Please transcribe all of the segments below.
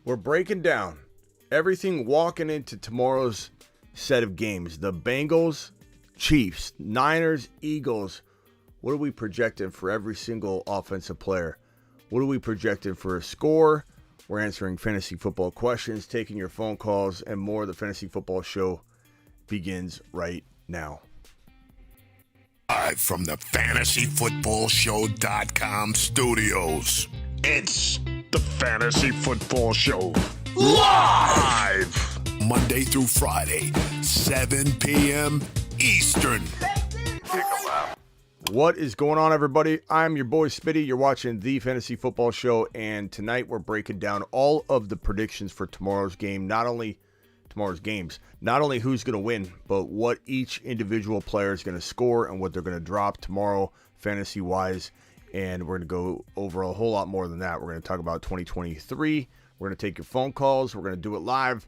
We're breaking down everything walking into tomorrow's set of games. The Bengals, Chiefs, Niners, Eagles. What are we projecting for every single offensive player? What are we projecting for a score? We're answering fantasy football questions, taking your phone calls, and more. The Fantasy Football Show begins right now. Live from the FantasyFootballShow.com studios, it's the Fantasy Football Show. Live! Monday through Friday, 7 p.m. Eastern. What is going on, everybody? I'm your boy Spitty. You're watching the Fantasy Football Show, and tonight we're breaking down all of the predictions for tomorrow's game. Not only tomorrow's games, not only who's going to win, but what each individual player is going to score and what they're going to drop tomorrow, fantasy-wise. And we're going to go over a whole lot more than that. We're going to talk about 2023. We're going to take your phone calls. We're going to do it live.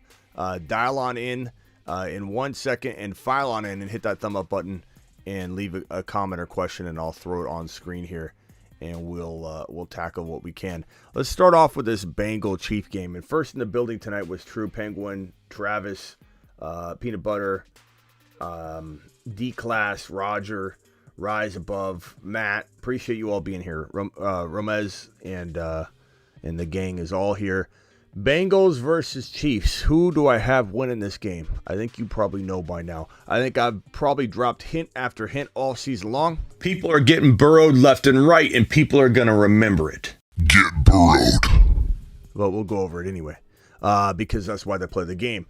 Dial on in 1 second and file on in and hit that thumb up button and leave a comment or question, and I'll throw it on screen here, and we'll tackle what we can. Let's start off with this Bengal Chief game. And first in the building tonight was True Penguin, Travis, Peanut Butter, D-Class, Roger, Rise Above, Matt. Appreciate you all being here. Romez and the gang is all here. Bengals versus Chiefs. Who do I have winning this game? I think you probably know by now. I think I've probably dropped hint after hint all season long. People are getting burrowed left and right, and people are going to remember it. Get burrowed. But we'll go over it anyway, because that's why they play the game.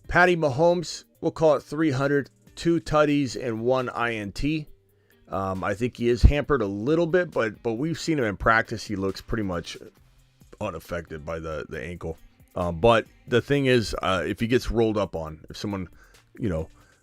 Patty Mahomes, we'll call it 300, 2 tutties and 1 INT. I think he is hampered a little bit, but we've seen him in practice. He looks pretty much unaffected by the ankle. But the thing is, if he gets rolled up on, if someone,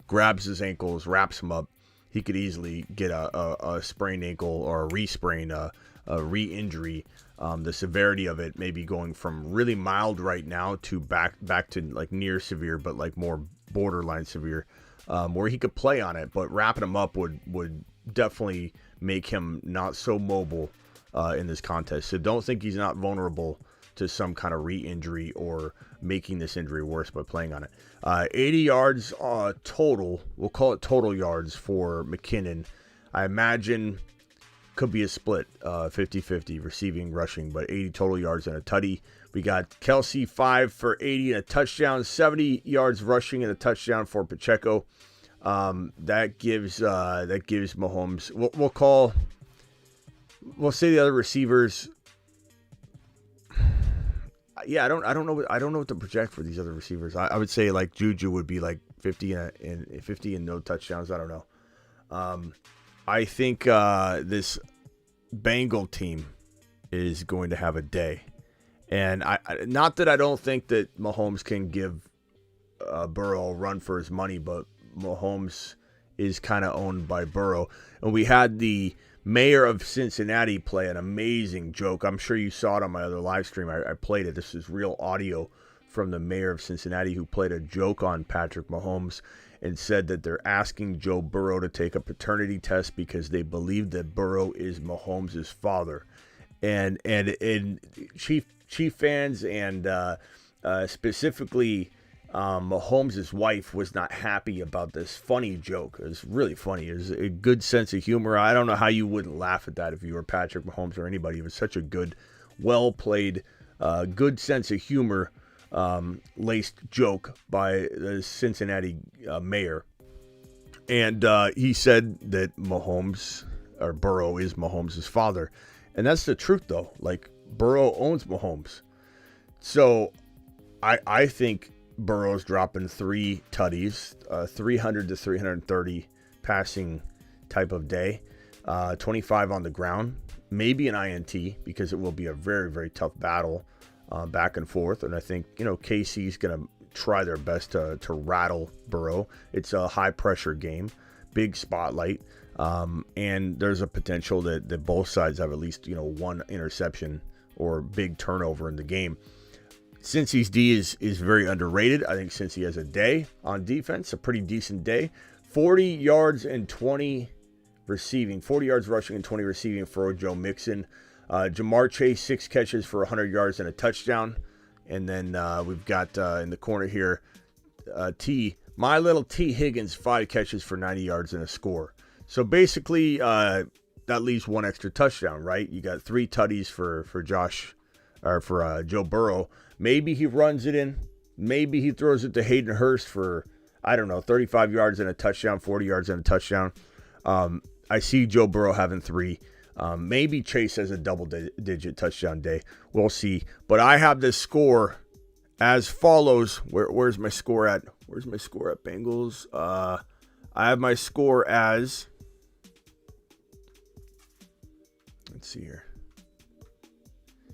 grabs his ankles, wraps him up, he could easily get a sprained ankle or a re-sprain, a re-injury. The severity of it may be going from really mild right now to back to like near severe, but like more borderline severe, where he could play on it. But wrapping him up would definitely make him not so mobile in this contest. So don't think he's not vulnerable to some kind of re-injury or making this injury worse by playing on it. 80 yards total. We'll call it total yards for McKinnon. I imagine could be a split, 50-50 receiving, rushing, but 80 total yards and a tutty. We got Kelsey 5 for 80 and a touchdown, 70 yards rushing and a touchdown for Pacheco. That gives Mahomes. We'll say the other receivers. Yeah, I don't know what to project for these other receivers. I would say like Juju would be like 50 and 50 and no touchdowns. I don't know. I think this Bengal team is going to have a day, and I not that I don't think that Mahomes can give Burrow a run for his money, but Mahomes is kind of owned by Burrow, and we had the mayor of Cincinnati play an amazing joke. I'm sure you saw it on my other live stream. I played it. This is real audio from the mayor of Cincinnati, who played a joke on Patrick Mahomes and said that they're asking Joe Burrow to take a paternity test because they believe that Burrow is Mahomes' father. And Chief fans and specifically Mahomes' wife was not happy about this funny joke. It was really funny. It was a good sense of humor. I don't know how you wouldn't laugh at that if you were Patrick Mahomes or anybody. It was such a good, well-played, good sense of humor laced joke by the Cincinnati mayor. And he said that Burrow is Mahomes' father. And that's the truth, though. Like, Burrow owns Mahomes. So I think Burrow's dropping 3 tutties, 300 to 330 passing type of day, 25 on the ground, maybe an INT, because it will be a very, very tough battle back and forth. And I think, KC's going to try their best to rattle Burrow. It's a high-pressure game, big spotlight, and there's a potential that both sides have at least, 1 interception or big turnover in the game. Cincy's D is very underrated. I think Cincy has a day on defense, a pretty decent day. 40 yards and 20 receiving, 40 yards rushing and 20 receiving for Joe Mixon. Jamar Chase, 6 catches for 100 yards and a touchdown. And then we've got in the corner here, my little T. Higgins, 5 catches for 90 yards and a score. So basically, that leaves 1 extra touchdown, right? You got 3 tutties for Joe Burrow. Maybe he runs it in. Maybe he throws it to Hayden Hurst for, I don't know, 35 yards and a touchdown, 40 yards and a touchdown. I see Joe Burrow having 3. Maybe Chase has a double-digit touchdown day. We'll see. But I have this score as follows. Where's my score at? Where's my score at, Bengals? I have my score as... Let's see here.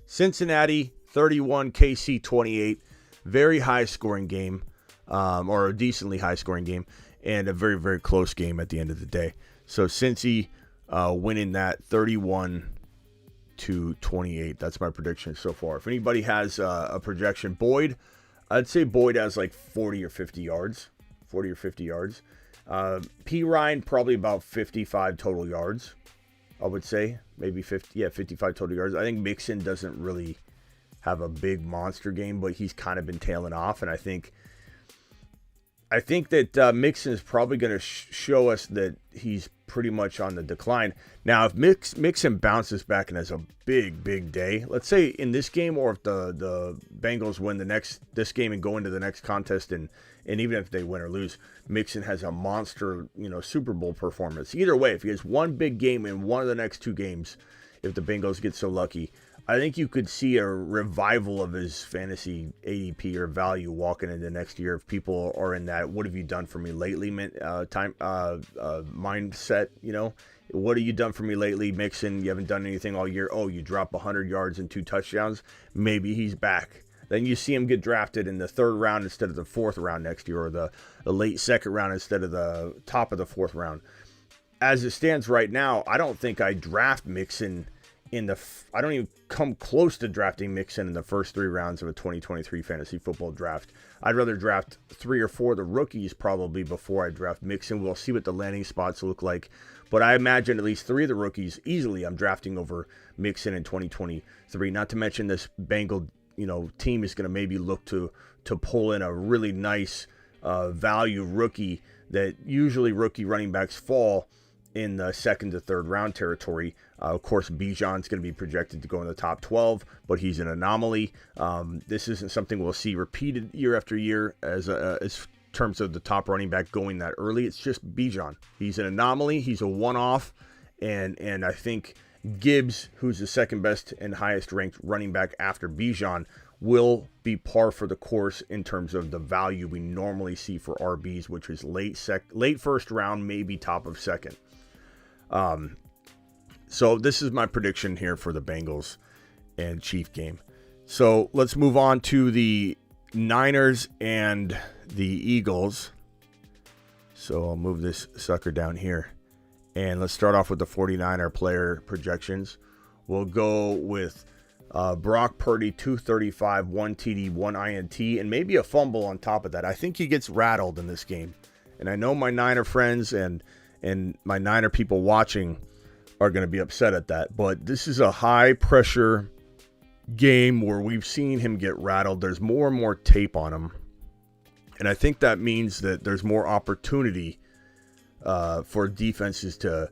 Cincinnati 31, KC 28. Very high-scoring game, or a decently high-scoring game, and a very, very close game at the end of the day. So Cincy winning that 31-28. That's my prediction so far. If anybody has a projection, Boyd, I'd say Boyd has like 40 or 50 yards. 40 or 50 yards. P. Ryan, probably about 55 total yards, I would say. Maybe 55 total yards. I think Mixon doesn't really have a big monster game, but he's kind of been tailing off, and I think that Mixon is probably going to show us that he's pretty much on the decline. Now, if Mixon bounces back and has a big, big day, let's say in this game, or if the Bengals win this game and go into the next contest, and even if they win or lose, Mixon has a monster, Super Bowl performance. Either way, if he has one big game in one of the next 2 games, if the Bengals get so lucky, I think you could see a revival of his fantasy ADP or value walking into next year if people are in that "what have you done for me lately" mindset. What have you done for me lately, Mixon? You haven't done anything all year. Oh, you drop 100 yards and 2 touchdowns. Maybe he's back. Then you see him get drafted in the 3rd round instead of the 4th round next year, or the late 2nd round instead of the top of the 4th round. As it stands right now, I don't think I draft Mixon I don't even come close to drafting Mixon in the first 3 rounds of a 2023 fantasy football draft. I'd rather draft 3 or 4 of the rookies probably before I draft Mixon. We'll see what the landing spots look like. But I imagine at least 3 of the rookies easily I'm drafting over Mixon in 2023. Not to mention this Bengal, team is going to maybe look to pull in a really nice value rookie that usually rookie running backs fall in the 2nd to 3rd round territory. Of course, Bijan's going to be projected to go in the top 12, but he's an anomaly. This isn't something we'll see repeated year after year as terms of the top running back going that early. It's just Bijan. He's an anomaly. He's a one-off, and I think Gibbs, who's the 2nd best and highest ranked running back after Bijan, will be par for the course in terms of the value we normally see for RBs, which is late 1st round, maybe top of 2nd. So this is my prediction here for the Bengals and Chief game. So let's move on to the Niners and the Eagles. So I'll move this sucker down here. And let's start off with the 49er player projections. We'll go with Brock Purdy, 235, 1 TD, 1 INT, and maybe a fumble on top of that. I think he gets rattled in this game. And I know my Niner friends and my Niner people watching are going to be upset at that. But this is a high-pressure game where we've seen him get rattled. There's more and more tape on him. And I think that means that there's more opportunity for defenses to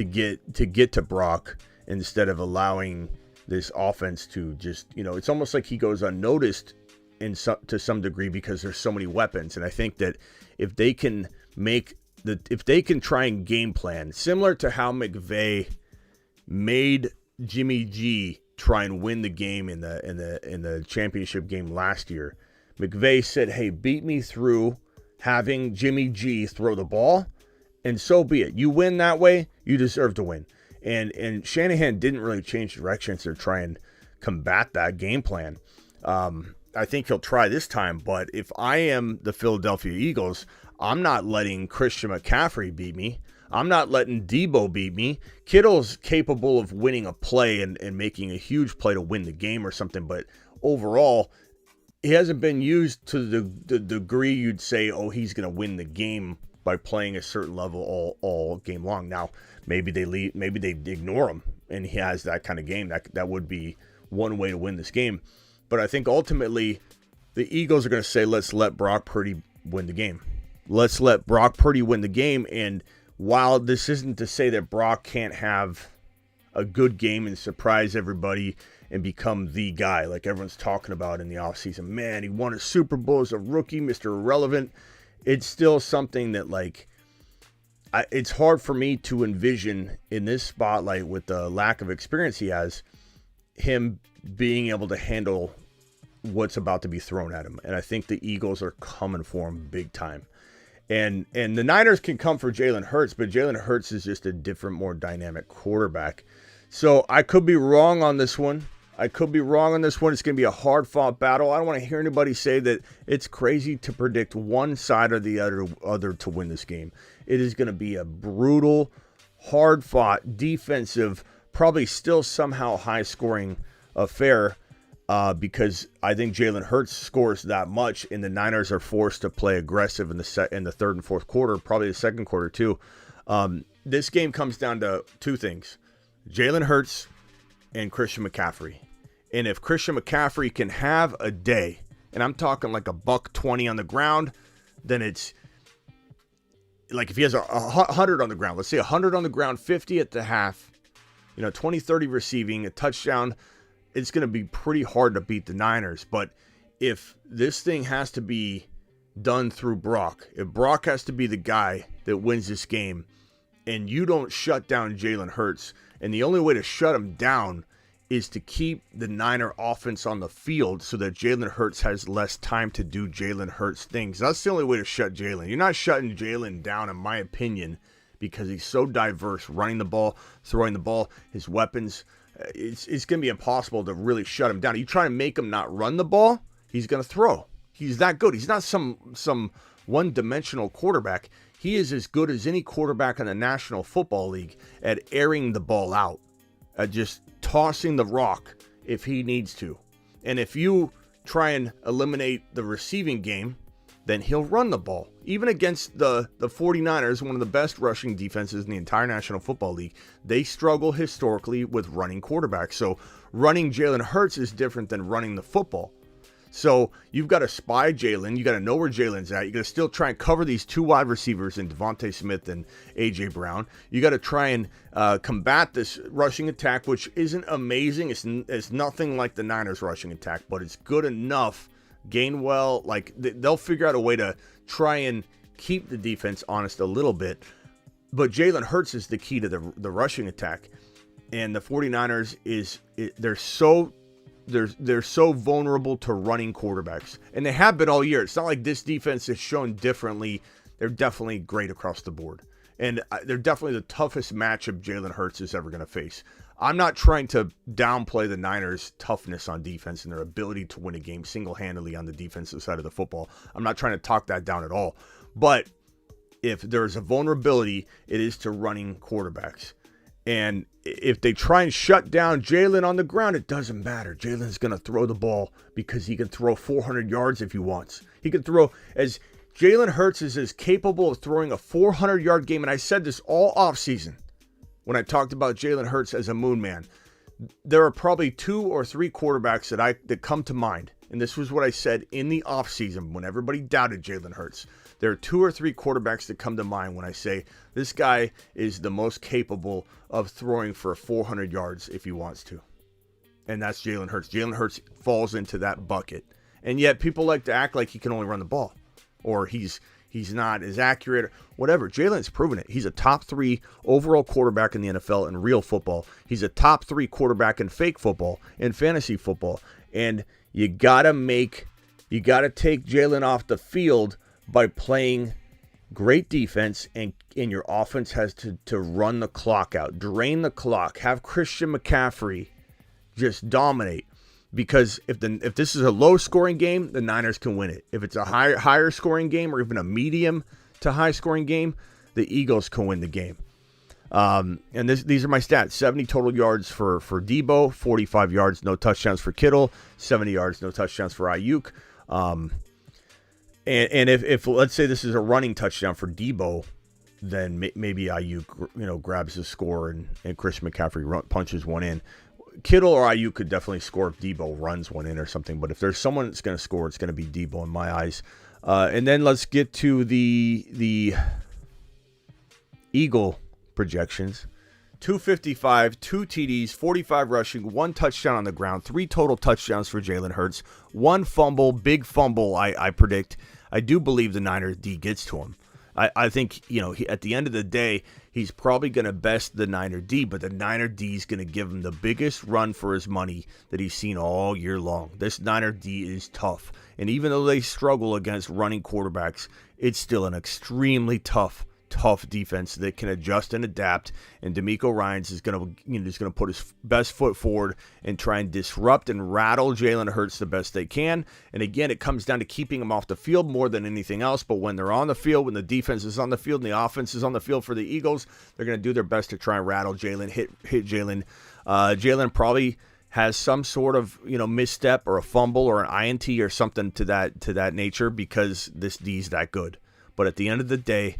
get to Brock instead of allowing this offense to just, it's almost like he goes unnoticed to some degree because there's so many weapons. And I think that if they can try and game plan similar to how McVay made Jimmy G try and win the game in the championship game last year, McVay said, "Hey, beat me through having Jimmy G throw the ball, and so be it. You win that way, you deserve to win." And Shanahan didn't really change directions to try and combat that game plan. I think he'll try this time, but if I am the Philadelphia Eagles, I'm not letting Christian McCaffrey beat me. I'm not letting Debo beat me. Kittle's capable of winning a play and making a huge play to win the game or something, but overall, he hasn't been used to the degree you'd say, oh, he's going to win the game by playing a certain level all game long. Now, maybe they ignore him, and he has that kind of game. That would be one way to win this game. But I think ultimately the Eagles are going to say, let's let Brock Purdy win the game. Let's let Brock Purdy win the game. And while this isn't to say that Brock can't have a good game and surprise everybody and become the guy like everyone's talking about in the offseason. Man, he won a Super Bowl as a rookie, Mr. Irrelevant. It's still something that, like, it's hard for me to envision in this spotlight with the lack of experience he has, him being able to handle what's about to be thrown at him. And I think the Eagles are coming for him big time. And the Niners can come for Jalen Hurts, but Jalen Hurts is just a different, more dynamic quarterback. So I could be wrong on this one. It's going to be a hard-fought battle. I don't want to hear anybody say that it's crazy to predict one side or the other to win this game. It is going to be a brutal, hard-fought, defensive, probably still somehow high-scoring affair because I think Jalen Hurts scores that much, and the Niners are forced to play aggressive in the third and fourth quarter, probably the second quarter too. This game comes down to two things: Jalen Hurts and Christian McCaffrey. And if Christian McCaffrey can have a day, and I'm talking like a $120 on the ground, then it's like if he has 100 on the ground, let's say 100 on the ground, 50 at the half, 20, 30 receiving, a touchdown, it's going to be pretty hard to beat the Niners. But if this thing has to be done through Brock, if Brock has to be the guy that wins this game, and you don't shut down Jalen Hurts, and the only way to shut him down is to keep the Niner offense on the field so that Jalen Hurts has less time to do Jalen Hurts things. That's the only way to shut Jalen. You're not shutting Jalen down, in my opinion, because he's so diverse, running the ball, throwing the ball, his weapons. It's going to be impossible to really shut him down. You try to make him not run the ball, he's going to throw. He's that good. He's not some one-dimensional quarterback. He is as good as any quarterback in the National Football League at airing the ball out, at just tossing the rock if he needs to. And if you try and eliminate the receiving game, then he'll run the ball. Even against the 49ers, one of the best rushing defenses in the entire National Football League, they struggle historically with running quarterbacks. So running Jalen Hurts is different than running the football. So you've got to spy Jalen. You got to know where Jalen's at. You got to still try and cover these two wide receivers in Devontae Smith and A.J. Brown. You got to try and combat this rushing attack, which isn't amazing. It's nothing like the Niners rushing attack, but it's good enough. Gainwell, like they'll figure out a way to try and keep the defense honest a little bit. But Jalen Hurts is the key to the rushing attack. And the 49ers they're so vulnerable to running quarterbacks, and they have been all year. It's not like this defense is shown differently. They're definitely great across the board, and they're definitely the toughest matchup Jalen Hurts is ever going to face. I'm not trying to downplay the Niners' toughness on defense and their ability to win a game single-handedly on the defensive side of the football. I'm not trying to talk that down at all. But if there's a vulnerability, it is to running quarterbacks. And if they try and shut down Jalen on the ground, it doesn't matter. Jalen's going to throw the ball because he can throw 400 yards if he wants. He can throw, as Jalen Hurts is as capable of throwing a 400-yard game. And I said this all offseason when I talked about Jalen Hurts as a moon man. There are probably 2 or 3 quarterbacks that come to mind. And this was what I said in the offseason when everybody doubted Jalen Hurts. There are 2 or 3 quarterbacks that come to mind when I say this guy is the most capable of throwing for 400 yards if he wants to. And that's Jalen Hurts. Jalen Hurts falls into that bucket. And yet people like to act like he can only run the ball, or he's not as accurate, whatever. Jalen's proven it. He's a top 3 overall quarterback in the NFL in real football. He's a top 3 quarterback in fake football, in fantasy football. And you gotta take Jalen off the field by playing great defense, and your offense has to run the clock out, drain the clock, have Christian McCaffrey just dominate. Because if this is a low-scoring game, the Niners can win it. If it's a higher scoring game, or even a medium to high-scoring game, the Eagles can win the game. And these are my stats: 70 total yards for Debo, 45 yards, no touchdowns for Kittle, 70 yards, no touchdowns for Ayuk. And if let's say this is a running touchdown for Debo, then maybe Ayuk grabs the score and Christian McCaffrey punches one in. Kittle or Ayuk could definitely score if Debo runs one in or something. But if there's someone that's going to score, it's going to be Debo in my eyes. And then let's get to the Eagle projections. 255, 2 TDs, 45 rushing, 1 touchdown on the ground, 3 total touchdowns for Jalen Hurts, 1 fumble, big fumble, I predict. I do believe the Niners D gets to him. I think, at the end of the day, he's probably going to best the Niner D, but the Niner D is going to give him the biggest run for his money that he's seen all year long. This Niner D is tough. And even though they struggle against running quarterbacks, it's still an extremely tough defense that can adjust and adapt, and DeMeco Ryans is going to put his best foot forward and try and disrupt and rattle Jalen Hurts the best they can. And again, it comes down to keeping him off the field more than anything else. But when they're on the field, when the defense is on the field and the offense is on the field for the Eagles, they're going to do their best to try and rattle Jalen, hit Jalen. Jalen probably has some sort of misstep or a fumble or an INT or something to that nature, because this D is that good. But at the end of the day,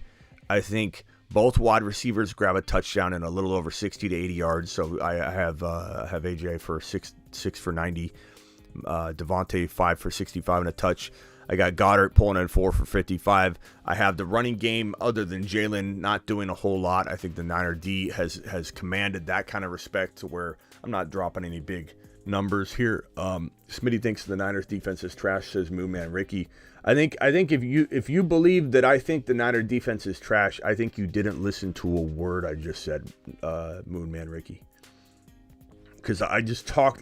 I think both wide receivers grab a touchdown in a little over 60 to 80 yards. So I have AJ for 6 for 90, Devontae 5 for 65 and a touch. I got Goddard pulling in 4 for 55. I have the running game, other than Jalen not doing a whole lot. I think the Niner D has commanded that kind of respect to where I'm not dropping any big numbers here. Smitty thinks the Niners defense is trash, says Moonman Ricky. I think if you believe that I think the Niner defense is trash, I think you didn't listen to a word I just said, Moonman Ricky. Because I just talked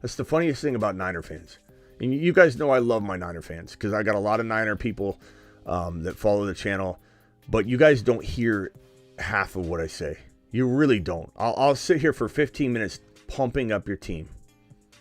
that's the funniest thing about Niner fans. And you guys know I love my Niner fans because I got a lot of Niner people that follow the channel, but you guys don't hear half of what I say. You really don't. I'll sit here for 15 minutes pumping up your team,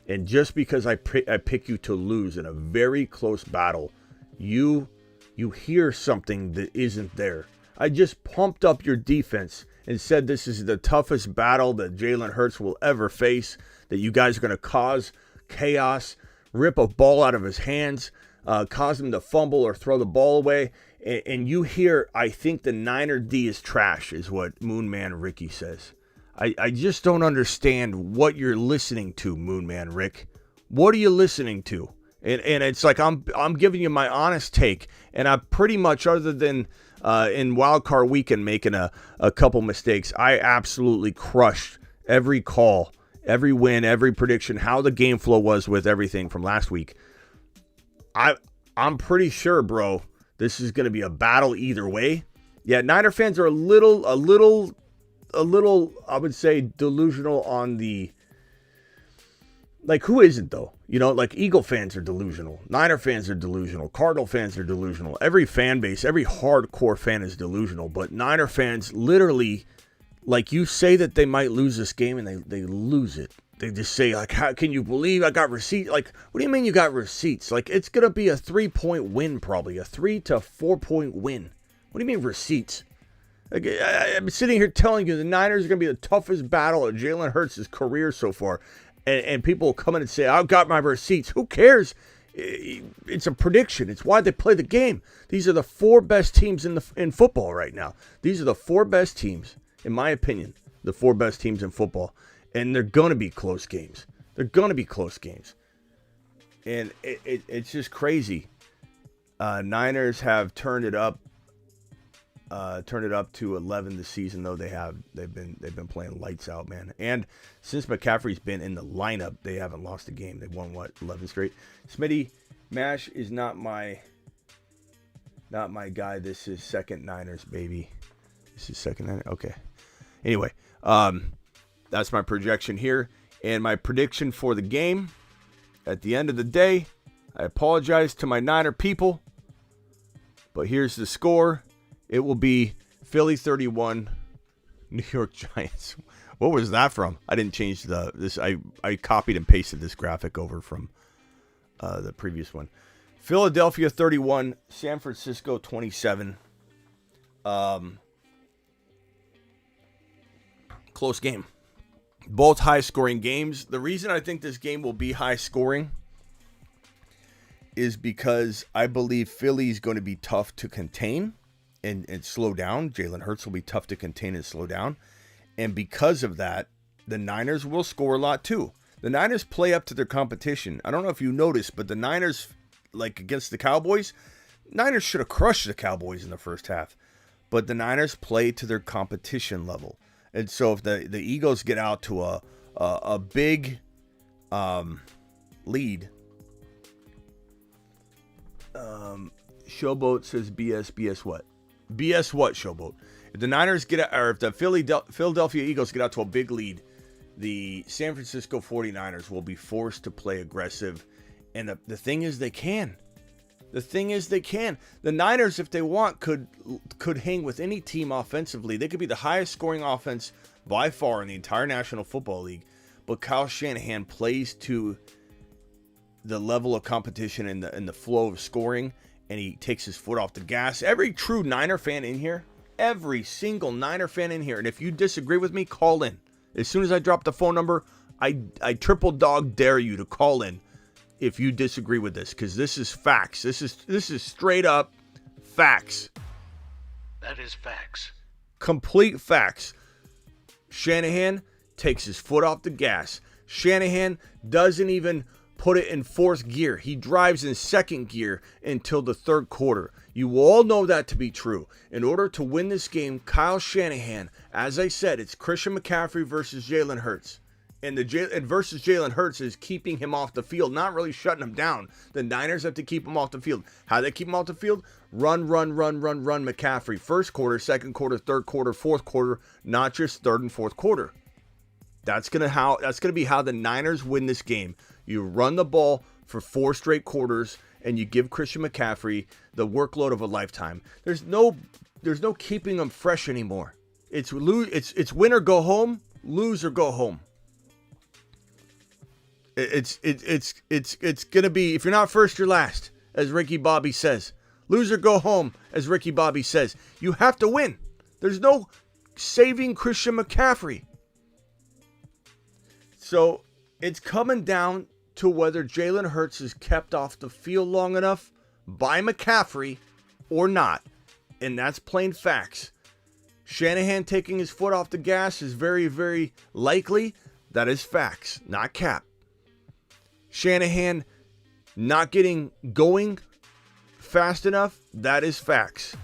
and just because I pick you to lose in a very close battle, you hear something that isn't there. I just pumped up your defense and said this is the toughest battle that Jalen Hurts will ever face, that you guys are going to cause chaos, rip a ball out of his hands, cause him to fumble or throw the ball away. And you hear, I think the Niner D is trash, is what Moonman Ricky says. I just don't understand what you're listening to, Moonman Rick. What are you listening to? And it's like I'm giving you my honest take, and I pretty much, other than in wildcard weekend making a couple mistakes, I absolutely crushed every call, every win, every prediction, how the game flow was with everything from last week. I'm pretty sure, bro, this is going to be a battle either way. Yeah, Niner fans are a little, I would say, delusional on the, who isn't though? Eagle fans are delusional. Niner fans are delusional. Cardinal fans are delusional. Every fan base, every hardcore fan is delusional. But Niner fans literally, you say that they might lose this game and they lose it. They just say, how can you believe I got receipts? What do you mean you got receipts? It's going to be a 3-point win probably, a 3 to 4 point win. What do you mean receipts? I'm sitting here telling you the Niners are going to be the toughest battle of Jalen Hurts' career so far. And people will come in and say, I've got my receipts. Who cares? It's a prediction. It's why they play the game. These are the 4 best teams in football right now. These are the 4 best teams, in my opinion, the 4 best teams in football. And they're going to be close games. They're going to be close games. And it's just crazy. Niners have turned it up to 11 this season, though they've been playing lights out, man. And since McCaffrey's been in the lineup, they haven't lost a game. They've won 11 straight. Smitty, Mash is not my guy. This is second Niners, baby. This is second Niners. Okay. Anyway, that's my projection here, and my prediction for the game. At the end of the day, I apologize to my Niner people, but here's the score. It will be Philly 31, New York Giants. What was that from? I didn't change this. I copied and pasted this graphic over from the previous one. Philadelphia 31, San Francisco 27. Close game. Both high-scoring games. The reason I think this game will be high-scoring is because I believe Philly's going to be tough to contain and slow down. Jalen Hurts will be tough to contain and slow down. And because of that, the Niners will score a lot too. The Niners play up to their competition. I don't know if you noticed, but the Niners, like against the Cowboys, Niners should have crushed the Cowboys in the first half. But the Niners play to their competition level. And so if the Eagles get out to a big lead, Showboat says BS what? BS what, Showboat? If the Niners get out, or if the Philadelphia Eagles get out to a big lead, the San Francisco 49ers will be forced to play aggressive. And the thing is, they can. The thing is, they can. The Niners, if they want, could hang with any team offensively. They could be the highest scoring offense by far in the entire National Football League. But Kyle Shanahan plays to the level of competition and the flow of scoring, and he takes his foot off the gas. Every true Niner fan in here, every single Niner fan in here, and if you disagree with me, call in. As soon as I drop the phone number, I triple dog dare you to call in if you disagree with this, because this is facts. This is straight up facts. That is facts. Complete facts. Shanahan takes his foot off the gas. Shanahan doesn't even put it in fourth gear. He drives in second gear until the third quarter. You all know that to be true. In order to win this game, Kyle Shanahan, as I said, it's Christian McCaffrey versus Jalen Hurts. And versus Jalen Hurts is keeping him off the field, not really shutting him down. The Niners have to keep him off the field. How do they keep him off the field? Run, McCaffrey. First quarter, second quarter, third quarter, fourth quarter, not just third and fourth quarter. That's gonna be how the Niners win this game. You run the ball for 4 straight quarters, and you give Christian McCaffrey the workload of a lifetime. There's no keeping him fresh anymore. It's win or go home, lose or go home. It's gonna be, if you're not first, you're last, as Ricky Bobby says. Lose or go home, as Ricky Bobby says. You have to win. There's no saving Christian McCaffrey. So it's coming down to whether Jalen Hurts is kept off the field long enough by McCaffrey or not. And that's plain facts. Shanahan taking his foot off the gas is very, very likely. That is facts, not cap. Shanahan not getting going fast enough, that is facts.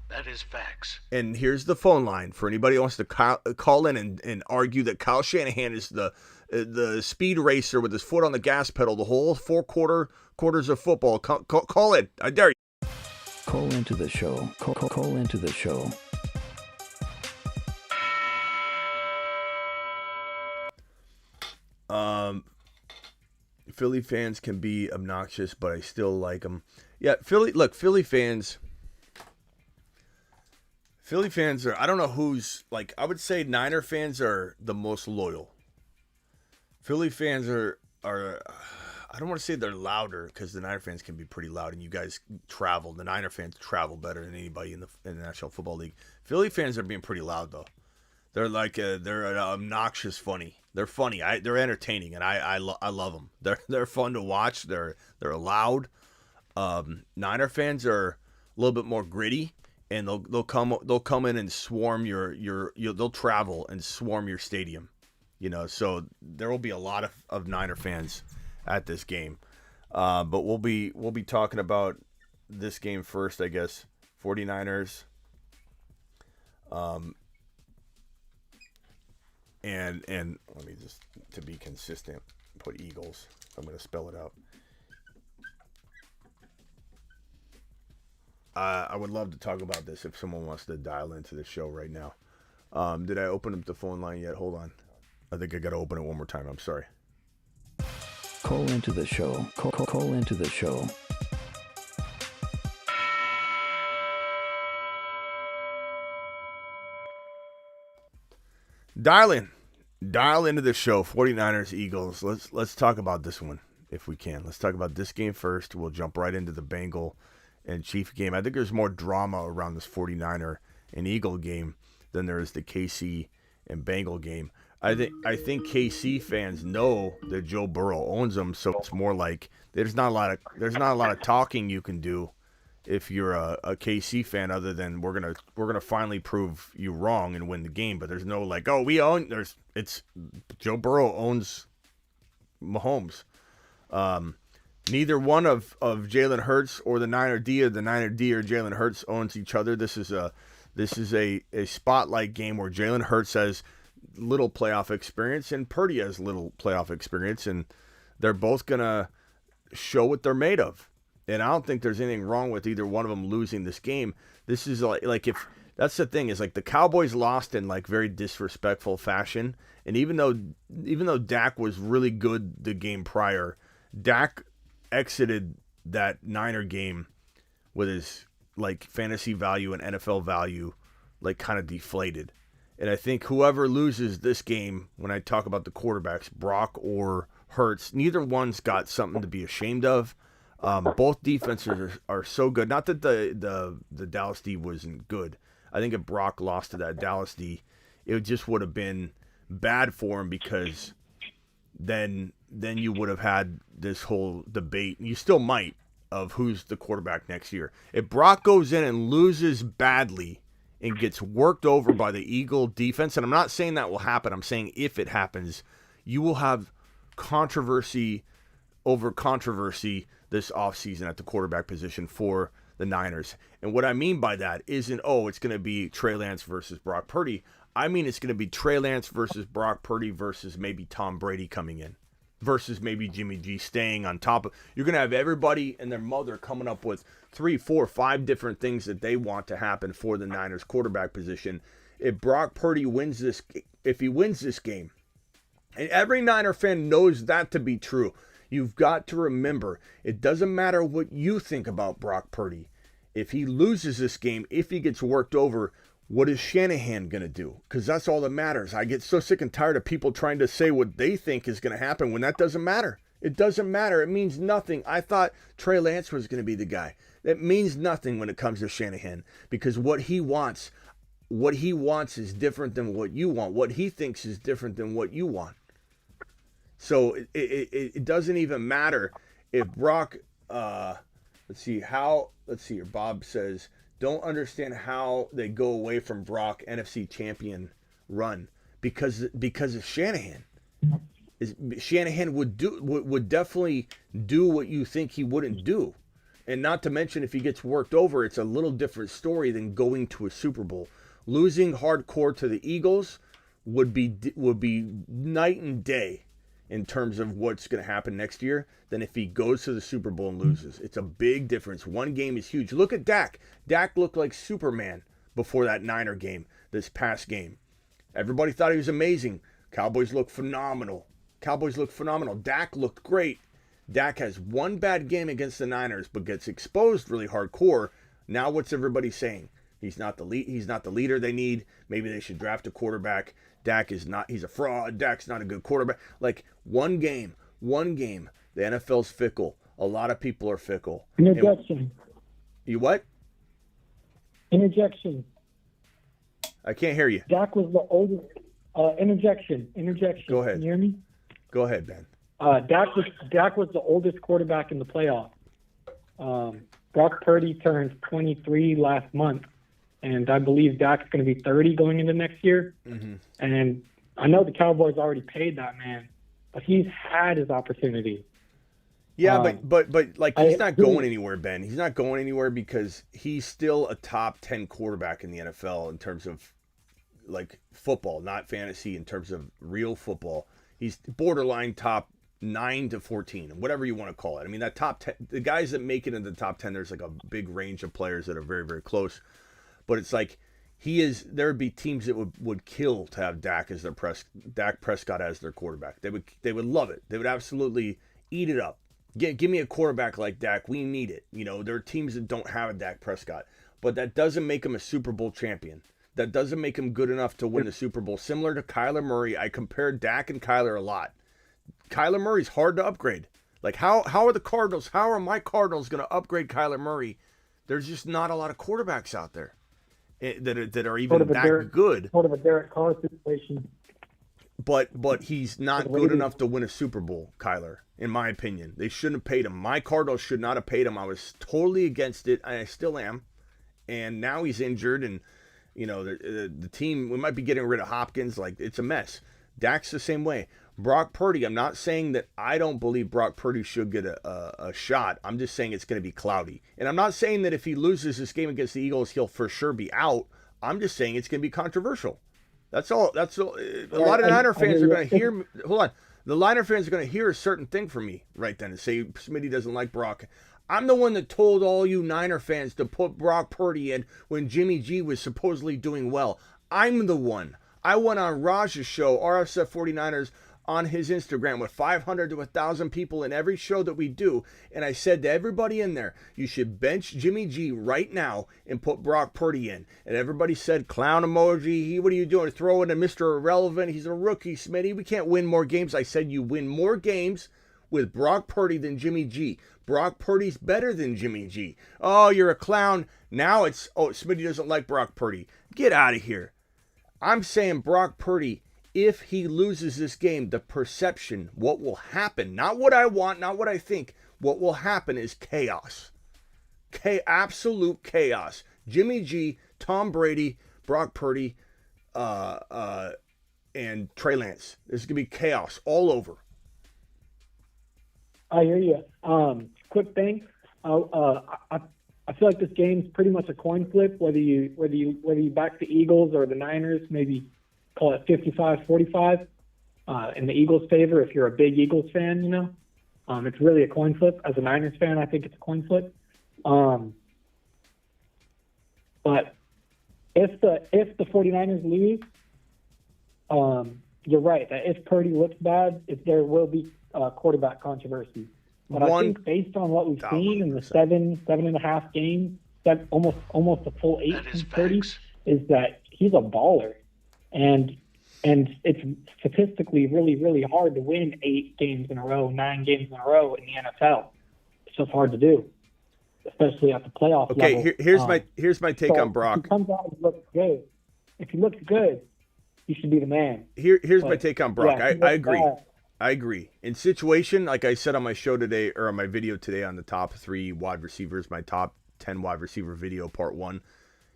That is facts. And here's the phone line for anybody who wants to call in and argue that Kyle Shanahan is the speed racer with his foot on the gas pedal the whole 4 quarters of football. Call in. I dare you. Call into the show. Call into the show. Philly fans can be obnoxious, but I still like them. Yeah, Philly fans are, I don't know who's, like, I would say Niner fans are the most loyal. Philly fans are I don't want to say they're louder, because the Niner fans can be pretty loud, and you guys travel. The Niner fans travel better than anybody in the National Football League. Philly fans are being pretty loud, though. They're like they're obnoxious funny. They're funny. They're entertaining, and I love them. They're fun to watch. They're loud. Niner fans are a little bit more gritty, and they'll come in and swarm they'll travel and swarm your stadium. You know, so there will be a lot of Niner fans at this game. But we'll be talking about this game first, I guess. 49ers. And let me just, to be consistent, put Eagles. I'm going to spell it out. I would love to talk about this if someone wants to dial into the show right now. Did I open up the phone line yet? Hold on. I think I got to open it one more time. I'm sorry. Call into the show. Call into the show. Dial into the show. 49ers, Eagles. Let's talk about this one if we can. Let's talk about this game first. We'll jump right into the Bengal and Chief game. I think there's more drama around this 49er and Eagle game than there is the KC and Bengal game. I think KC fans know that Joe Burrow owns them, so it's more like there's not a lot of talking you can do if you're a KC fan, other than we're gonna finally prove you wrong and win the game. But there's no like, oh, we own. It's Joe Burrow owns Mahomes. Neither one of Jalen Hurts or the Niner D or Jalen Hurts owns each other. This is a spotlight game where Jalen Hurts has little playoff experience and Purdy has little playoff experience, and they're both gonna show what they're made of. And I don't think there's anything wrong with either one of them losing this game. This is like if that's the thing is like the Cowboys lost in like very disrespectful fashion, and even though Dak was really good the game prior, Dak exited that Niner game with his like fantasy value and NFL value like kind of deflated. And I think whoever loses this game, when I talk about the quarterbacks, Brock or Hurts, neither one's got something to be ashamed of. Both defenses are so good. Not that the Dallas D wasn't good. I think if Brock lost to that Dallas D, it just would have been bad for him, because then you would have had this whole debate. You still might, of who's the quarterback next year. If Brock goes in and loses badly and gets worked over by the Eagle defense, and I'm not saying that will happen, I'm saying if it happens, you will have controversy over controversy this offseason at the quarterback position for the Niners. And what I mean by that isn't, it's going to be Trey Lance versus Brock Purdy. I mean it's going to be Trey Lance versus Brock Purdy versus maybe Tom Brady coming in, versus maybe Jimmy G staying on top of. You're going to have everybody and their mother coming up with 3, 4, 5 different things that they want to happen for the Niners quarterback position. If Brock Purdy wins this game, and every Niner fan knows that to be true, you've got to remember, it doesn't matter what you think about Brock Purdy. If he loses this game, if he gets worked over, what is Shanahan going to do? Because that's all that matters. I get so sick and tired of people trying to say what they think is going to happen when that doesn't matter. It doesn't matter. It means nothing. I thought Trey Lance was going to be the guy. It means nothing when it comes to Shanahan, because what he wants is different than what you want. What he thinks is different than what you want. So it doesn't even matter if Brock, let's see here, Bob says, don't understand how they go away from Brock NFC champion run because of Shanahan. Shanahan would definitely do what you think he wouldn't do. And not to mention, if he gets worked over, it's a little different story than going to a Super Bowl. Losing hardcore to the Eagles would be night and day in terms of what's going to happen next year than if he goes to the Super Bowl and loses. It's a big difference. One game is huge. Look at Dak. Dak looked like Superman before that Niner game, this past game. Everybody thought he was amazing. Cowboys look phenomenal. Dak looked great. Dak has one bad game against the Niners, but gets exposed really hardcore. Now what's everybody saying? He's not the leader they need. Maybe they should draft a quarterback. Dak is not, he's a fraud. Dak's not a good quarterback. Like one game. The NFL's fickle. A lot of people are fickle. Interjection. You what? Interjection. I can't hear you. Dak was the oldest. Interjection. Go ahead. Can you hear me? Go ahead, Ben. Dak was the oldest quarterback in the playoffs. Brock Purdy turned 23 last month, and I believe Dak's going to be 30 going into next year. Mm-hmm. And I know the Cowboys already paid that man, but he's had his opportunity. Yeah, but like he's not going anywhere, Ben. He's not going anywhere because he's still a top 10 quarterback in the NFL in terms of like football, not fantasy, in terms of real football. He's borderline top 9 to 14, whatever you want to call it. I mean, that top 10, the guys that make it into the top 10, there's like a big range of players that are very, very close. But it's like there would be teams that would kill to have Dak Prescott as their quarterback. They would love it. They would absolutely eat it up. Give me a quarterback like Dak. We need it. You know, there are teams that don't have a Dak Prescott, but that doesn't make him a Super Bowl champion. That doesn't make him good enough to win the Super Bowl. Similar to Kyler Murray, I compared Dak and Kyler a lot. Kyler Murray's hard to upgrade. Like how are my Cardinals going to upgrade Kyler Murray? There's just not a lot of quarterbacks out there that are even that good. Sort of a Derek Carr situation. but he's not good enough to win a Super Bowl, Kyler, in my opinion. They shouldn't have paid him. My Cardinals should not have paid him. I was totally against it. I still am. And now he's injured, and the team, we might be getting rid of Hopkins. Like, it's a mess. Dak's the same way. Brock Purdy, I'm not saying that I don't believe Brock Purdy should get a shot. I'm just saying it's going to be cloudy. And I'm not saying that if he loses this game against the Eagles, he'll for sure be out. I'm just saying it's going to be controversial. That's all. That's all. A lot of Niner fans are going to hear. Hold on. The Niner fans are going to hear a certain thing from me right then and say Smitty doesn't like Brock. I'm the one that told all you Niner fans to put Brock Purdy in when Jimmy G was supposedly doing well. I'm the one. I went on Raj's show, RFF 49ers, on his Instagram with 500 to 1,000 people in every show that we do. And I said to everybody in there, you should bench Jimmy G right now and put Brock Purdy in. And everybody said, clown emoji. What are you doing? Throw in a Mr. Irrelevant. He's a rookie, Smitty. We can't win more games. I said you win more games with Brock Purdy than Jimmy G. Brock Purdy's better than Jimmy G. Oh, you're a clown. Now it's, Smitty doesn't like Brock Purdy. Get out of here. I'm saying Brock Purdy, if he loses this game, the perception, what will happen, not what I want, not what I think, what will happen is chaos. Absolute chaos. Jimmy G, Tom Brady, Brock Purdy, and Trey Lance. There's going to be chaos all over. I hear you. Quick thing. I feel like this game's pretty much a coin flip. Whether you back the Eagles or the Niners, maybe call it 55-45 in the Eagles' favor. If you're a big Eagles fan, it's really a coin flip. As a Niners fan, I think it's a coin flip. But if the 49ers lose, you're right. That if Purdy looks bad, there will be quarterback controversy. But I think based on what we've seen in the 7.5 games, almost a full 8 from Purdy, is that he's a baller, and it's statistically really, really hard to win 8 games in a row, 9 games in a row in the NFL. It's just hard to do, especially at the playoff level. Okay, here's my take on Brock. If he comes out and looks good, he should be the man. Here's my take on Brock. Yeah, I agree. I agree. In situation, like I said on my show today, or on my video today on the top 3 wide receivers, my top 10 wide receiver video, part 1,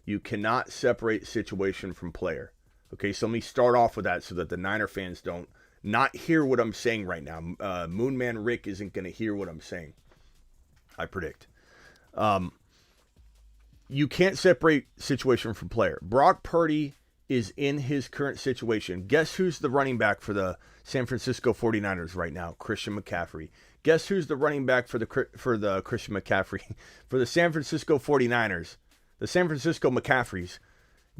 you cannot separate situation from player. Okay, so let me start off with that so that the Niner fans don't not hear what I'm saying right now. Moonman Rick isn't going to hear what I'm saying, I predict. You can't separate situation from player. Brock Purdy is in his current situation. Guess who's the running back for the San Francisco 49ers right now? Christian McCaffrey. Guess who's the running back for the Christian McCaffrey for the San Francisco 49ers? The San Francisco McCaffreys.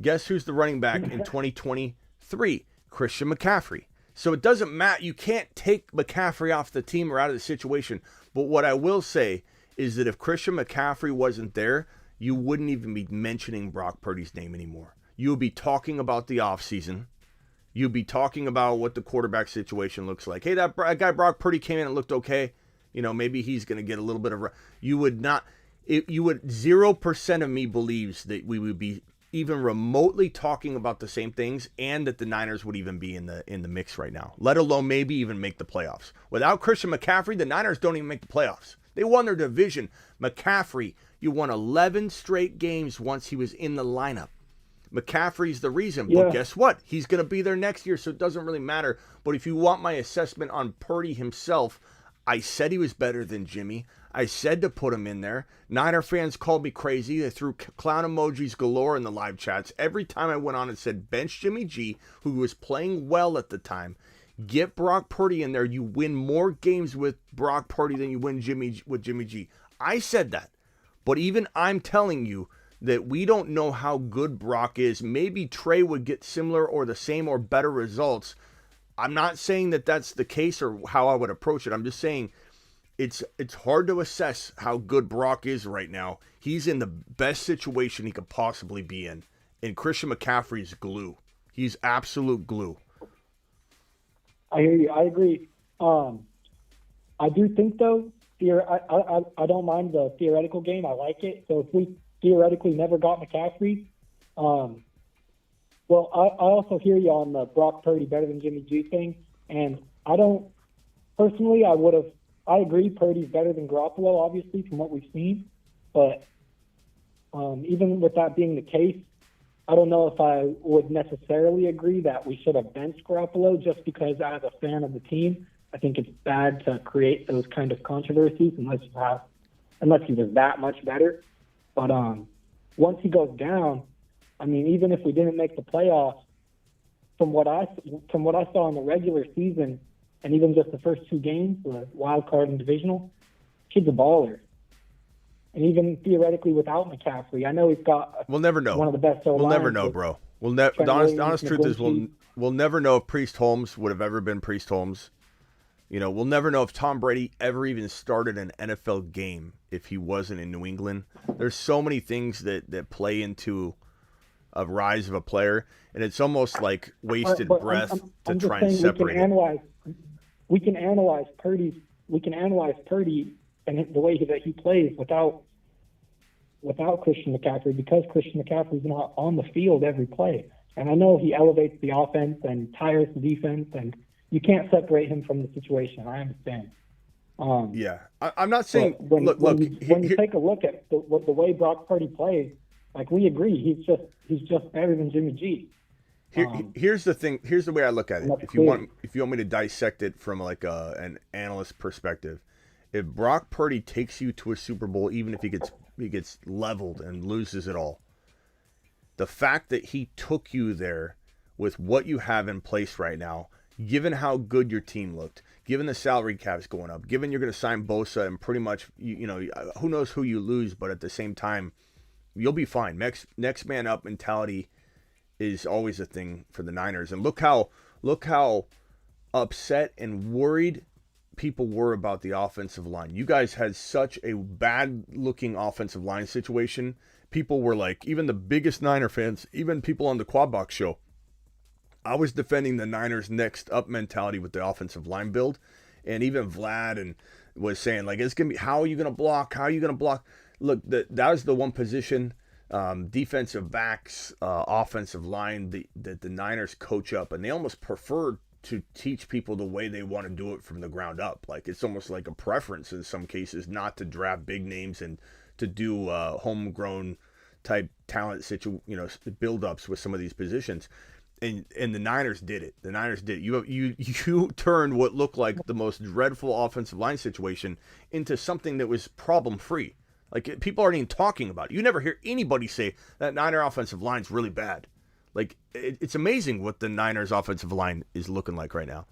Guess who's the running back in 2023? Christian McCaffrey. So it doesn't matter. You can't take McCaffrey off the team or out of the situation. But what I will say is that if Christian McCaffrey wasn't there, you wouldn't even be mentioning Brock Purdy's name anymore. You would be talking about the offseason. You'd be talking about what the quarterback situation looks like. Hey, that guy Brock Purdy came in and looked okay. Maybe he's going to get a little bit of... You would not... 0% of me believes that we would be even remotely talking about the same things, and that the Niners would even be in the mix right now, let alone maybe even make the playoffs. Without Christian McCaffrey, the Niners don't even make the playoffs. They won their division. McCaffrey, you won 11 straight games once he was in the lineup. McCaffrey's the reason, but guess what? He's going to be there next year, so it doesn't really matter. But if you want my assessment on Purdy himself, I said he was better than Jimmy. I said to put him in there. Niner fans called me crazy. They threw clown emojis galore in the live chats. Every time I went on and said, bench Jimmy G, who was playing well at the time. Get Brock Purdy in there. You win more games with Brock Purdy than you win with Jimmy G. I said that. But even I'm telling you that we don't know how good Brock is. Maybe Trey would get similar or the same or better results. I'm not saying that that's the case or how I would approach it. I'm just saying it's hard to assess how good Brock is right now. He's in the best situation he could possibly be in. And Christian McCaffrey's glue. He's absolute glue. I hear you. I agree. I do think, though, I don't mind the theoretical game. I like it. So if we theoretically never got McCaffrey, Well, I also hear you on the Brock Purdy better than Jimmy G thing, and I don't personally. I agree Purdy's better than Garoppolo, obviously from what we've seen, but even with that being the case, I don't know if I would necessarily agree that we should have benched Garoppolo just because as a fan of the team, I think it's bad to create those kind of controversies unless he was that much better. But once he goes down, I mean, even if we didn't make the playoffs, from what I saw in the regular season, and even just the first 2 games, the wild card and divisional, kid's a baller. And even theoretically without McCaffrey, I know he's got we'll never know. One of the best O-lines. We'll never know, bro. The honest truth is we'll never know if Priest Holmes would have ever been Priest Holmes. You know, we'll never know if Tom Brady ever even started an NFL game if he wasn't in New England. There's so many things that play into a rise of a player, and it's almost like wasted breath to try and separate it. We can analyze Purdy and the way that he plays without Christian McCaffrey, because Christian McCaffrey's not on the field every play. And I know he elevates the offense and tires the defense, and you can't separate him from the situation. I understand. I'm not saying. When you take a look at the way Brock Purdy plays, like, we agree, he's just better than Jimmy G. Here's the thing. Here's the way I look at it. If you want me to dissect it from like an analyst perspective, if Brock Purdy takes you to a Super Bowl, even if he gets leveled and loses it all, the fact that he took you there with what you have in place right now, given how good your team looked, given the salary cap's going up, given you're going to sign Bosa, and pretty much you know who knows who you lose, but at the same time, you'll be fine. Next man up mentality is always a thing for the Niners. And look how upset and worried people were about the offensive line. You guys had such a bad looking offensive line situation. People were like, even the biggest Niner fans, even people on the Quad Box show, I was defending the Niners next up mentality with the offensive line build. And even Vlad was saying, like, it's going to be, how are you going to block? How are you going to block? Look, that was the one position, defensive backs, offensive line, that the Niners coach up. And they almost prefer to teach people the way they want to do it from the ground up. Like, it's almost like a preference in some cases not to draft big names and to do homegrown type talent build-ups with some of these positions. And the Niners did it. The Niners did it. You turned what looked like the most dreadful offensive line situation into something that was problem-free. Like, people aren't even talking about it. You never hear anybody say that Niner offensive line's really bad. Like, it's amazing what the Niners offensive line is looking like right now.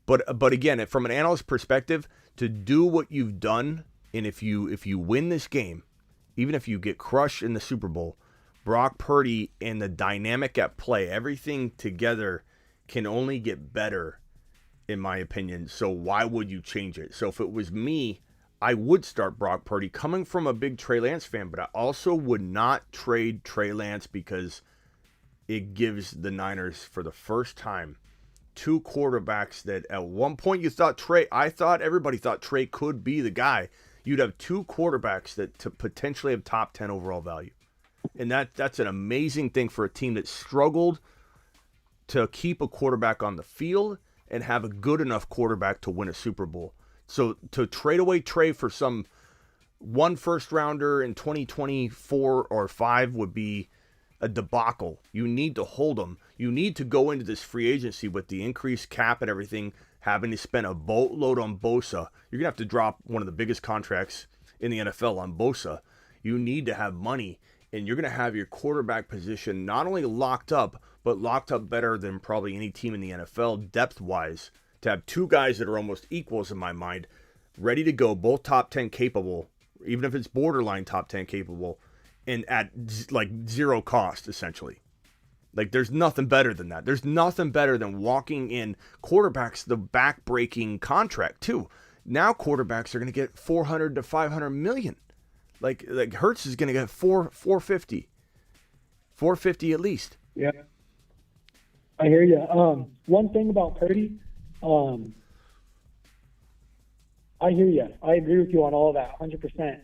But again, from an analyst perspective, to do what you've done, and if you win this game, even if you get crushed in the Super Bowl, Brock Purdy and the dynamic at play, everything together can only get better, in my opinion. So why would you change it? So if it was me, I would start Brock Purdy, coming from a big Trey Lance fan, but I also would not trade Trey Lance because it gives the Niners, for the first time, 2 quarterbacks that at one point everybody thought Trey could be the guy. You'd have 2 quarterbacks that to potentially have top 10 overall value. And that's an amazing thing for a team that struggled to keep a quarterback on the field and have a good enough quarterback to win a Super Bowl. So to trade away Trey for some 1 first rounder in 2024 or 5 would be a debacle. You need to hold him. You need to go into this free agency with the increased cap and everything, having to spend a boatload on Bosa. You're going to have to drop one of the biggest contracts in the NFL on Bosa. You need to have money, and you're going to have your quarterback position not only locked up, but locked up better than probably any team in the NFL depth-wise. To have 2 guys that are almost equals in my mind, ready to go, both top 10 capable, even if it's borderline top 10 capable, and at like 0 cost, essentially. Like, there's nothing better than that. There's nothing better than walking in quarterbacks, the back-breaking contract, too. Now quarterbacks are going to get $400 to $500 million. Like Hurts is going to get $450 at least. Yeah, I hear you. One thing about Purdy, I hear you. I agree with you on all of that, 100%.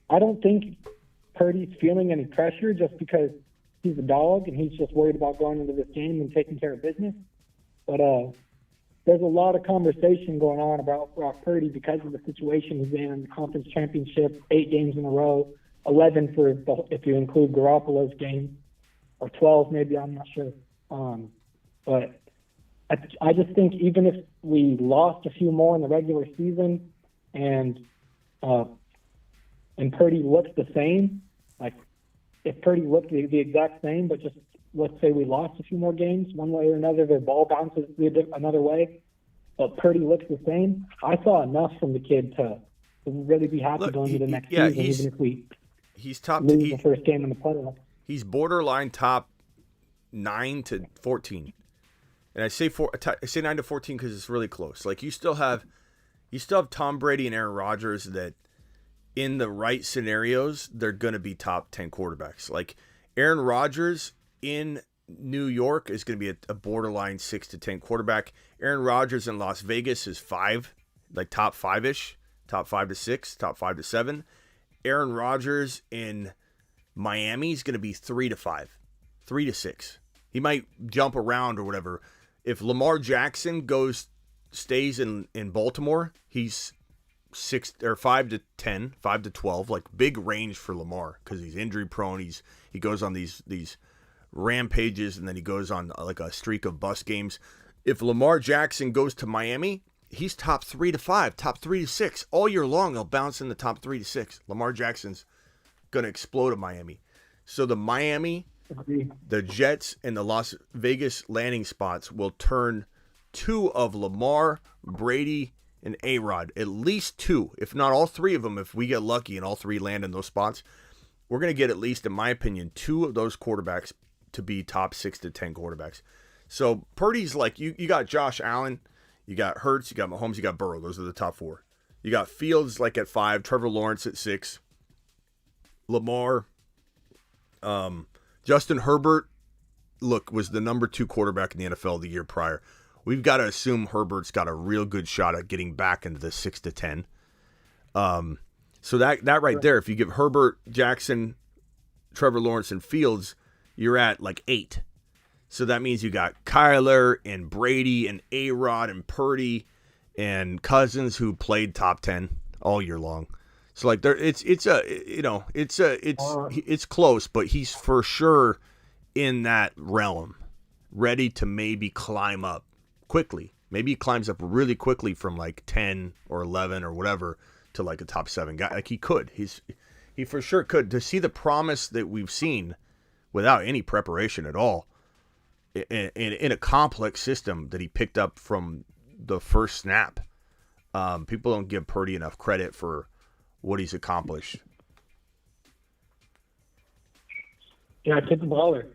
I don't think Purdy's feeling any pressure just because he's a dog and he's just worried about going into this game and taking care of business. But there's a lot of conversation going on about Brock Purdy because of the situation he's in the conference championship, 8 games in a row, 11 if you include Garoppolo's game, or 12 maybe, I'm not sure. But I just think even if we lost a few more in the regular season and Purdy looks the same, like if Purdy looked the exact same, but just let's say we lost a few more games, one way or another, their ball bounces another way, but Purdy looks the same. I saw enough from the kid to really be happy going to the next season, even if we lose the first game in the playoffs. He's borderline top 9 to 14, and I say 9 to 14 because it's really close. Like you still have Tom Brady and Aaron Rodgers that, in the right scenarios, they're going to be top 10 quarterbacks. Like Aaron Rodgers in New York is going to be a borderline 6 to 10 quarterback. Aaron Rodgers in Las Vegas is 5, like top 5-ish, top 5 to 6, top 5 to 7. Aaron Rodgers in Miami is going to be 3 to 5, 3 to 6. He might jump around or whatever. If Lamar Jackson stays in Baltimore, he's 6 or 5 to 10, 5 to 12, like big range for Lamar because he's injury prone. He goes on these rampages and then he goes on like a streak of bust games. If Lamar Jackson goes to Miami, he's top 3 to 5, top 3 to 6 all year long. He'll bounce in the top 3 to 6. Lamar Jackson's gonna explode at Miami. So the Miami, the Jets, and the Las Vegas landing spots will turn 2 of Lamar, Brady, and A-Rod, at least 2, if not all 3 of them. If we get lucky and all 3 land in those spots, we're going to get at least, in my opinion, 2 of those quarterbacks to be top 6 to 10 quarterbacks. So Purdy's like, you got Josh Allen, you got Hurts, you got Mahomes, you got Burrow. Those are the top 4. You got Fields like at 5, Trevor Lawrence at 6, Lamar, Justin Herbert, was the number 2 quarterback in the NFL the year prior. We've got to assume Herbert's got a real good shot at getting back into the 6 to 10. So that right there, if you give Herbert, Jackson, Trevor Lawrence, and Fields, you're at like 8. So that means you got Kyler and Brady and A-Rod and Purdy and Cousins who played top 10 all year long. So like it's close, but he's for sure in that realm, ready to maybe climb up quickly. Maybe he climbs up really quickly from like 10 or 11 or whatever to like a top 7 guy. Like he could. He for sure could. To see the promise that we've seen without any preparation at all in a complex system that he picked up from the first snap. People don't give Purdy enough credit for what he's accomplished. Yeah, kid's a baller.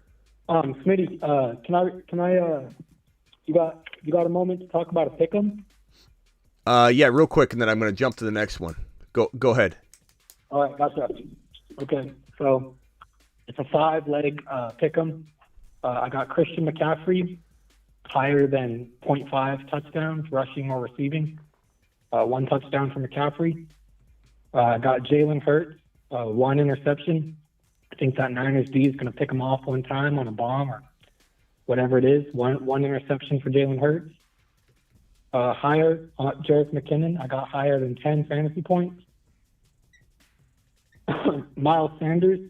Smitty, can I you got a moment to talk about a pick'em? Yeah, real quick, and then I'm going to jump to the next one. Go ahead. All right, gotcha. Okay, so it's a 5-leg pick'em. I got Christian McCaffrey higher than 0.5 touchdowns, rushing or receiving. 1 touchdown for McCaffrey. I got Jalen Hurts, 1 interception. I think that Niners D is going to pick him off one time on a bomb or whatever it is. One interception for Jalen Hurts. Higher, Jarek McKinnon. I got higher than 10 fantasy points. Miles Sanders,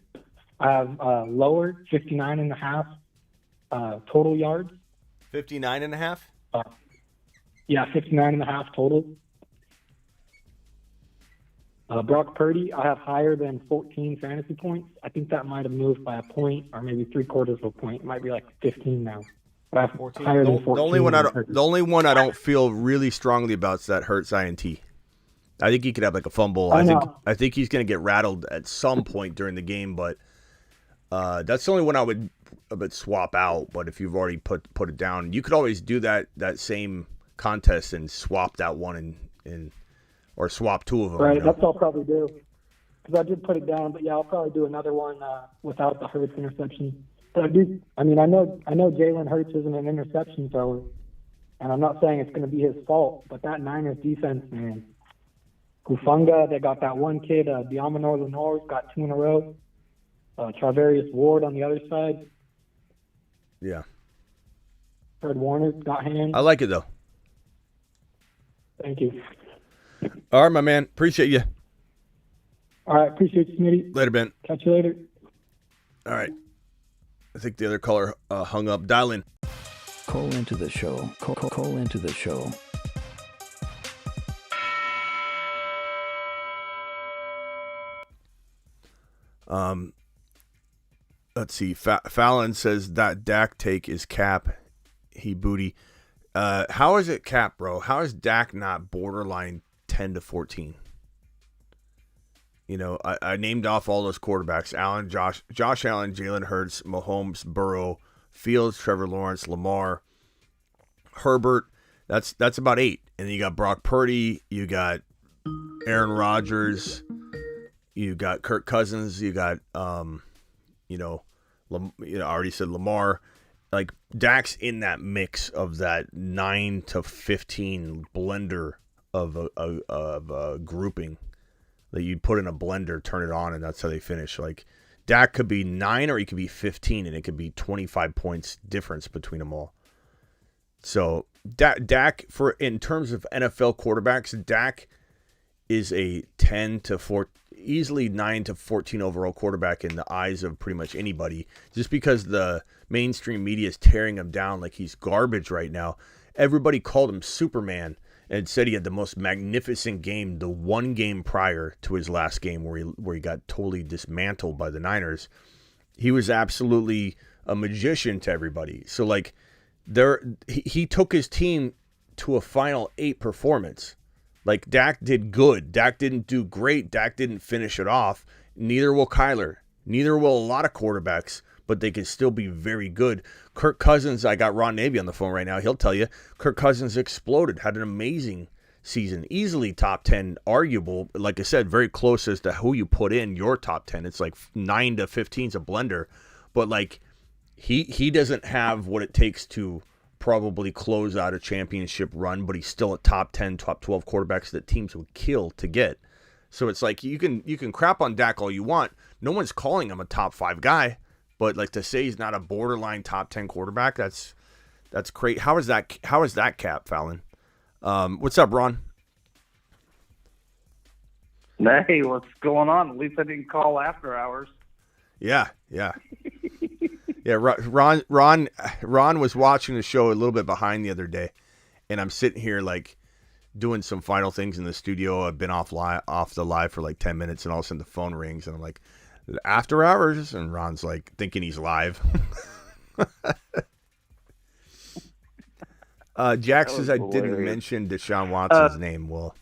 I have lower, 59.5 total yards. 59.5? Yeah, 59.5 total. Brock Purdy, I have higher than 14 fantasy points. I think that might have moved by a point or maybe 3/4 of a point. It might be like 15 now. But I have 14. Higher than 14. The only one I don't feel really strongly about is that Hurts INT. I think he could have like a fumble. I think he's going to get rattled at some point during the game, but that's the only one I would swap out. But if you've already put it down, you could always do that same contest and swap that one and or swap 2 of them. Right, that's what I'll probably do. Because I did put it down, but yeah, I'll probably do another one without the Hurts interception. But I know Jalen Hurts isn't an interception thrower, and I'm not saying it's going to be his fault, but that Niners defense, man. Kufunga, they got that one kid, Diamano Lenore's got 2 in a row. Charvarius Ward on the other side. Yeah. Fred Warner got hands. I like it, though. Thank you. All right, my man. Appreciate you. All right. Appreciate you, Smitty. Later, Ben. Catch you later. All right. I think the other caller hung up. Dial in. Call into the show. Call into the show. Let's see. Fallon says that Dak take is cap. He booty. How is it cap, bro? How is Dak not borderline 10 to 14? You know, I named off all those quarterbacks: Allen, Josh Allen, Jalen Hurts, Mahomes, Burrow, Fields, Trevor Lawrence, Lamar, Herbert. That's about 8. And then you got Brock Purdy, you got Aaron Rodgers, you got Kirk Cousins, you got I already said Lamar. Like, Dak's in that mix of that 9 to 15 blender of a grouping that you'd put in a blender, turn it on, and that's how they finish. Like, Dak could be 9 or he could be 15, and it could be 25 points difference between them all. So Dak, for in terms of NFL quarterbacks, Dak is a 10 to 14, easily 9 to 14 overall quarterback in the eyes of pretty much anybody, just because the mainstream media is tearing him down like he's garbage right now. Everybody called him Superman and said he had the most magnificent game the one game prior to his last game where he got totally dismantled by the Niners. He was absolutely a magician to everybody. So, like, he took his team to a Final 8 performance. Like, Dak did good. Dak didn't do great. Dak didn't finish it off. Neither will Kyler. Neither will a lot of quarterbacks, but they can still be very good. Kirk Cousins, I got Ron Navy on the phone right now. He'll tell you, Kirk Cousins exploded, had an amazing season. Easily top 10, arguable. Like I said, very close as to who you put in your top 10. It's like 9 to 15 is a blender. But, like, he doesn't have what it takes to probably close out a championship run, but he's still a top 10, top 12 quarterbacks that teams would kill to get. So it's like you can crap on Dak all you want. No one's calling him a top 5 guy, but like to say he's not a borderline top 10 quarterback, that's great. How is that cap, Fallon? What's up, Ron? Hey, what's going on? At least I didn't call after hours. Yeah. Yeah, Ron was watching the show a little bit behind the other day, and I'm sitting here like doing some final things in the studio. I've been off the live for like 10 minutes, and all of a sudden the phone rings, and I'm like, after hours, and Ron's like thinking he's live. Jack says I didn't mention Deshaun Watson's name. Well,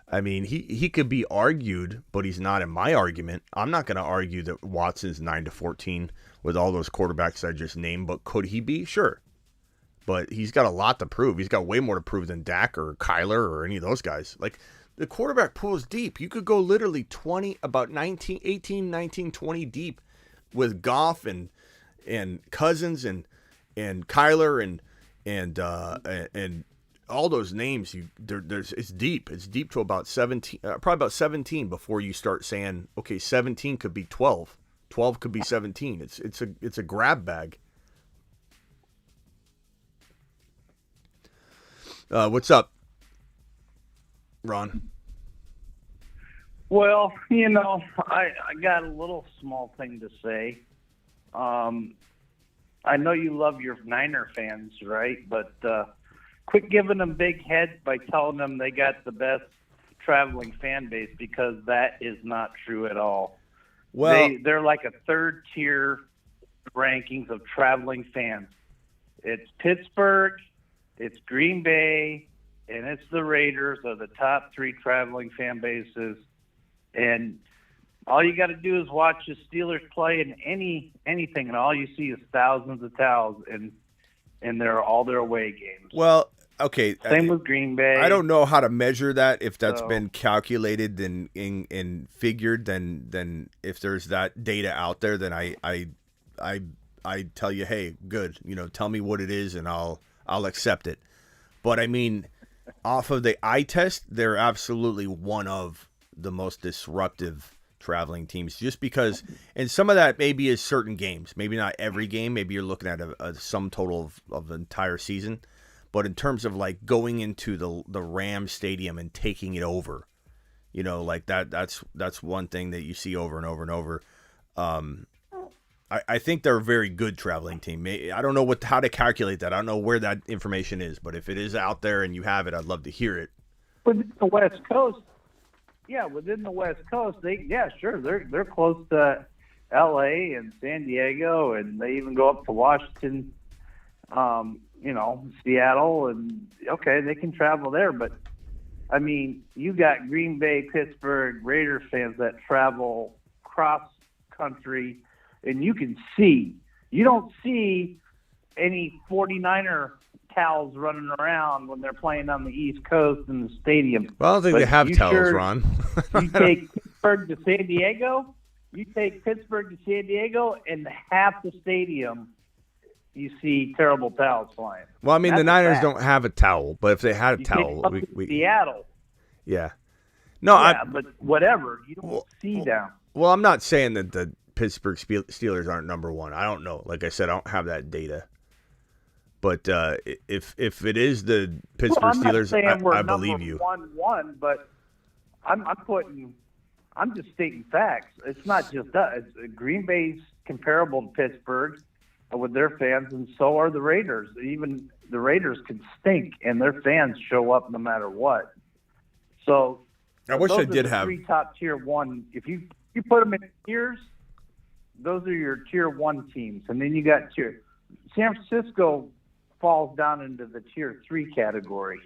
I mean, he could be argued, but he's not in my argument. I'm not going to argue that Watson's 9 to 14 with all those quarterbacks I just named, but could he be? Sure. But he's got a lot to prove. He's got way more to prove than Dak or Kyler or any of those guys. Like, the quarterback pool is deep. You could go literally 20, about 19, 18, 19, 20 deep with Goff and Cousins and Kyler and all those names. It's deep. It's deep to about 17, probably about 17 before you start saying, okay, 17 could be 12. 12 could be 17. It's a grab bag. What's up, Ron? Well, I got a little small thing to say. I know you love your Niner fans, right? But quit giving them big heads by telling them they got the best traveling fan base, because that is not true at all. Well, they're like a third tier rankings of traveling fans. It's Pittsburgh, it's Green Bay, and it's the Raiders are the top 3 traveling fan bases. And all you got to do is watch the Steelers play in anything, and all you see is thousands of towels in all their away games. Well, okay. Same with Green Bay. I don't know how to measure that, if that's been calculated and figured. Then if there's that data out there, then I tell you, hey, good. Tell me what it is, and I'll accept it. But I mean, off of the eye test, they're absolutely one of the most disruptive traveling teams, just because, and some of that maybe is certain games, maybe not every game. Maybe you're looking at a sum total of the entire season. But in terms of like going into the Rams stadium and taking it over, you know, like that's one thing that you see over and over and over. I think they're a very good traveling team. I don't know how to calculate that. I don't know where that information is, but if it is out there and you have it, I'd love to hear it. Within the West Coast, they're close to L.A. and San Diego, and they even go up to Washington, Seattle, and okay, they can travel there. But I mean, you got Green Bay, Pittsburgh, Raiders fans that travel cross country, and you don't see any 49er towels running around when they're playing on the East Coast in the stadium. Well, I don't think they have towels, Ron. You take Pittsburgh to San Diego, and half the stadium, you see terrible towels flying. Well, I mean, the Niners don't have a towel, but if they had a towel, we Seattle. Yeah. But whatever, you don't see them. Well, I'm not saying that the Pittsburgh Steelers aren't number one. I don't know. Like I said, I don't have that data. But if it is the Pittsburgh Steelers, I believe you. 1-1, but I'm just stating facts. It's not just us. Green Bay's comparable to Pittsburgh with their fans, and so are the Raiders. Even the Raiders can stink, and their fans show up no matter what. So I wish I did have three top tier one. If you put them in tiers, those are your tier one teams, and then you got San Francisco falls down into the tier 3 category.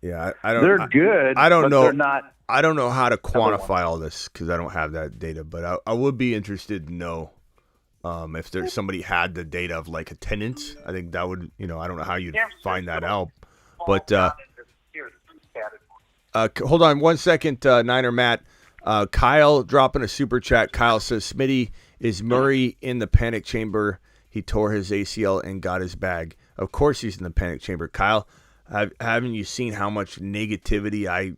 Yeah, they're good. I don't know. They're not. I don't know how to quantify all this because I don't have that data, but I would be interested to know if there's somebody had the data of like attendance. I think that would, I don't know how you'd find that out. But hold on one second, Niner Matt. Kyle dropping a super chat. Kyle says, Smitty, is Murray in the panic chamber? He tore his ACL and got his bag. Of course he's in the panic chamber. Kyle, haven't you seen how much negativity I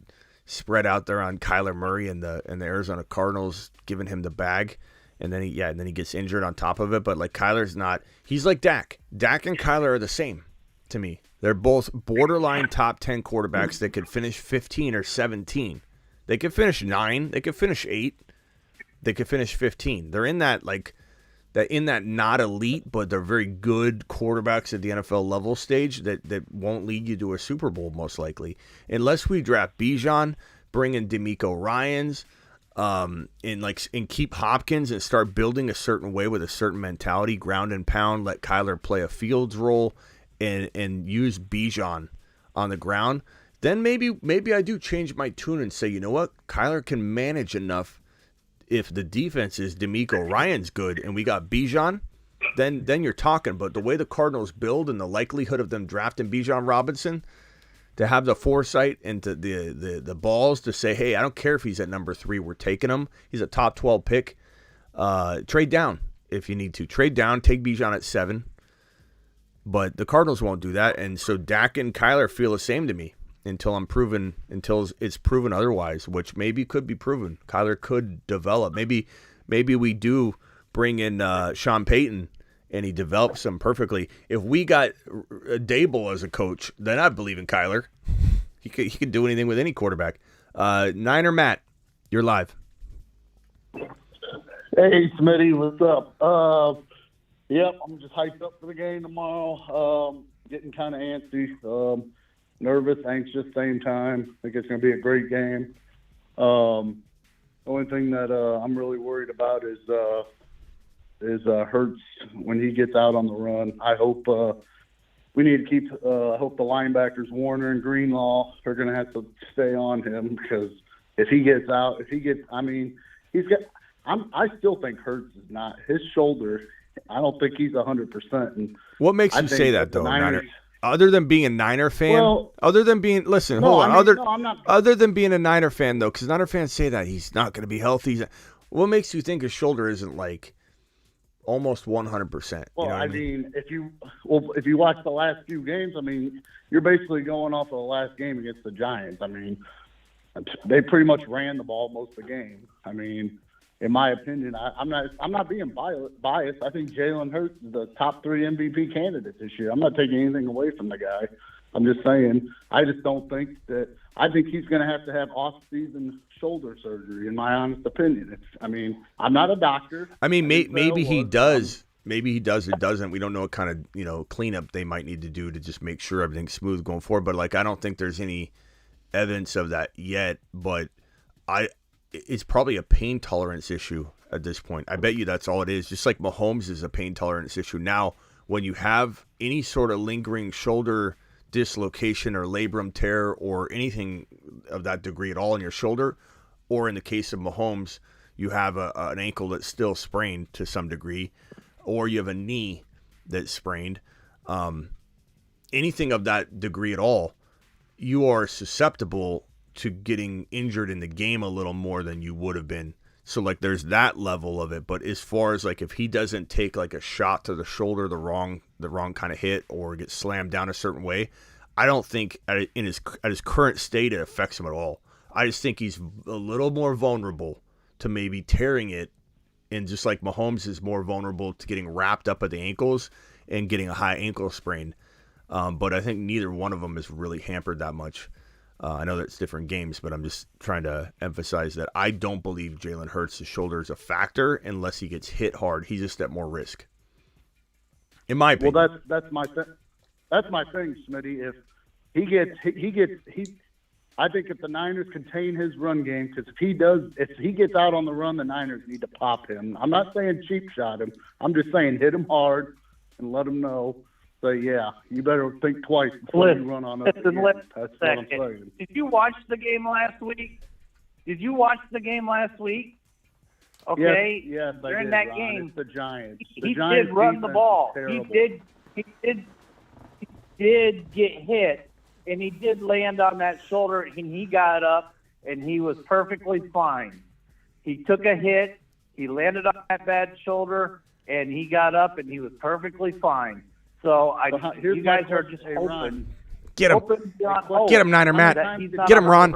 spread out there on Kyler Murray and the Arizona Cardinals giving him the bag? And then he gets injured on top of it. But like Kyler's not, he's like Dak. Dak and Kyler are the same to me. They're both borderline top 10 quarterbacks that could finish 15 or 17. They could finish 9. They could finish 8. They could finish 15. They're in that not elite, but they're very good quarterbacks at the NFL level stage that won't lead you to a Super Bowl most likely. Unless we draft Bijan, bring in DeMeco Ryans, and keep Hopkins and start building a certain way with a certain mentality, ground and pound, let Kyler play a Fields role and use Bijan on the ground. Then maybe I do change my tune and say, you know what? Kyler can manage enough. If the defense is DeMeco Ryans good and we got Bijan, then you're talking. But the way the Cardinals build and the likelihood of them drafting Bijan Robinson, to have the foresight and to the balls to say, hey, I don't care if he's at number 3, we're taking him. He's a top 12 pick. Trade down if you need to. Trade down, take Bijan at 7. But the Cardinals won't do that. And so Dak and Kyler feel the same to me. Until it's proven otherwise, which maybe could be proven. Kyler could develop. Maybe we do bring in Sean Payton and he develops them perfectly. If we got Dable as a coach, then I believe in Kyler. He could do anything with any quarterback. Niner Matt, you're live. Hey Smitty, what's up? I'm just hyped up for the game tomorrow. Getting kind of antsy. Nervous, anxious, same time. I think it's going to be a great game. The only thing that I'm really worried about is Hurts when he gets out on the run. I hope we need to keep. I hope the linebackers Warner and Greenlaw are going to have to stay on him because if he gets out, he's got. I still think Hurts is not his shoulder. I don't think he's 100%. And what makes you say that though, Niner? Other than being a Niner fan, other than being I'm not. Other than being a Niner fan though, because Niner fans say that he's not going to be healthy. What makes you think his shoulder isn't like almost 100%? Well, if you watch the last few games, you're basically going off of the last game against the Giants. They pretty much ran the ball most of the game. I mean, in my opinion, I'm not being biased. I think Jalen Hurts is the top 3 MVP candidate this year. I'm not taking anything away from the guy. I'm just saying, I just don't think that. I think he's going to have off-season shoulder surgery, in my honest opinion. I'm not a doctor. I mean, maybe he does. Maybe he does or doesn't. We don't know what kind of cleanup they might need to do to just make sure everything's smooth going forward. But I don't think there's any evidence of that yet. But it's probably a pain tolerance issue at this point. I bet you that's all it is. Just like Mahomes is a pain tolerance issue. Now, when you have any sort of lingering shoulder dislocation or labrum tear or anything of that degree at all in your shoulder, or in the case of Mahomes, you have an ankle that's still sprained to some degree, or you have a knee that's sprained, anything of that degree at all, you are susceptible to getting injured in the game a little more than you would have been. So there's that level of it. But as far as if he doesn't take a shot to the shoulder, the wrong kind of hit, or get slammed down a certain way, I don't think at his current state it affects him at all. I just think he's a little more vulnerable to maybe tearing it, and just like Mahomes is more vulnerable to getting wrapped up at the ankles and getting a high ankle sprain. But I think neither one of them is really hampered that much. I know that's different games, but I'm just trying to emphasize that I don't believe Jalen Hurts' shoulder is a factor unless he gets hit hard. He's just at more risk, in my opinion. Well, that's my thing, Smitty. If he gets, I think if the Niners contain his run game, because if he gets out on the run, the Niners need to pop him. I'm not saying cheap shot him. I'm just saying hit him hard and let him know. So, yeah, you better think twice before you run on us. That's what I'm saying. Did you watch the game last week? Okay. Yes, during that game, it's the Giants. He did run the ball. He did get hit, and he did land on that shoulder, and he got up, and he was perfectly fine. He took a hit, he landed on that bad shoulder, and he got up, and he was perfectly fine. So you guys are just hoping. Get him. Get him, Niner Matt. Get him, Ron.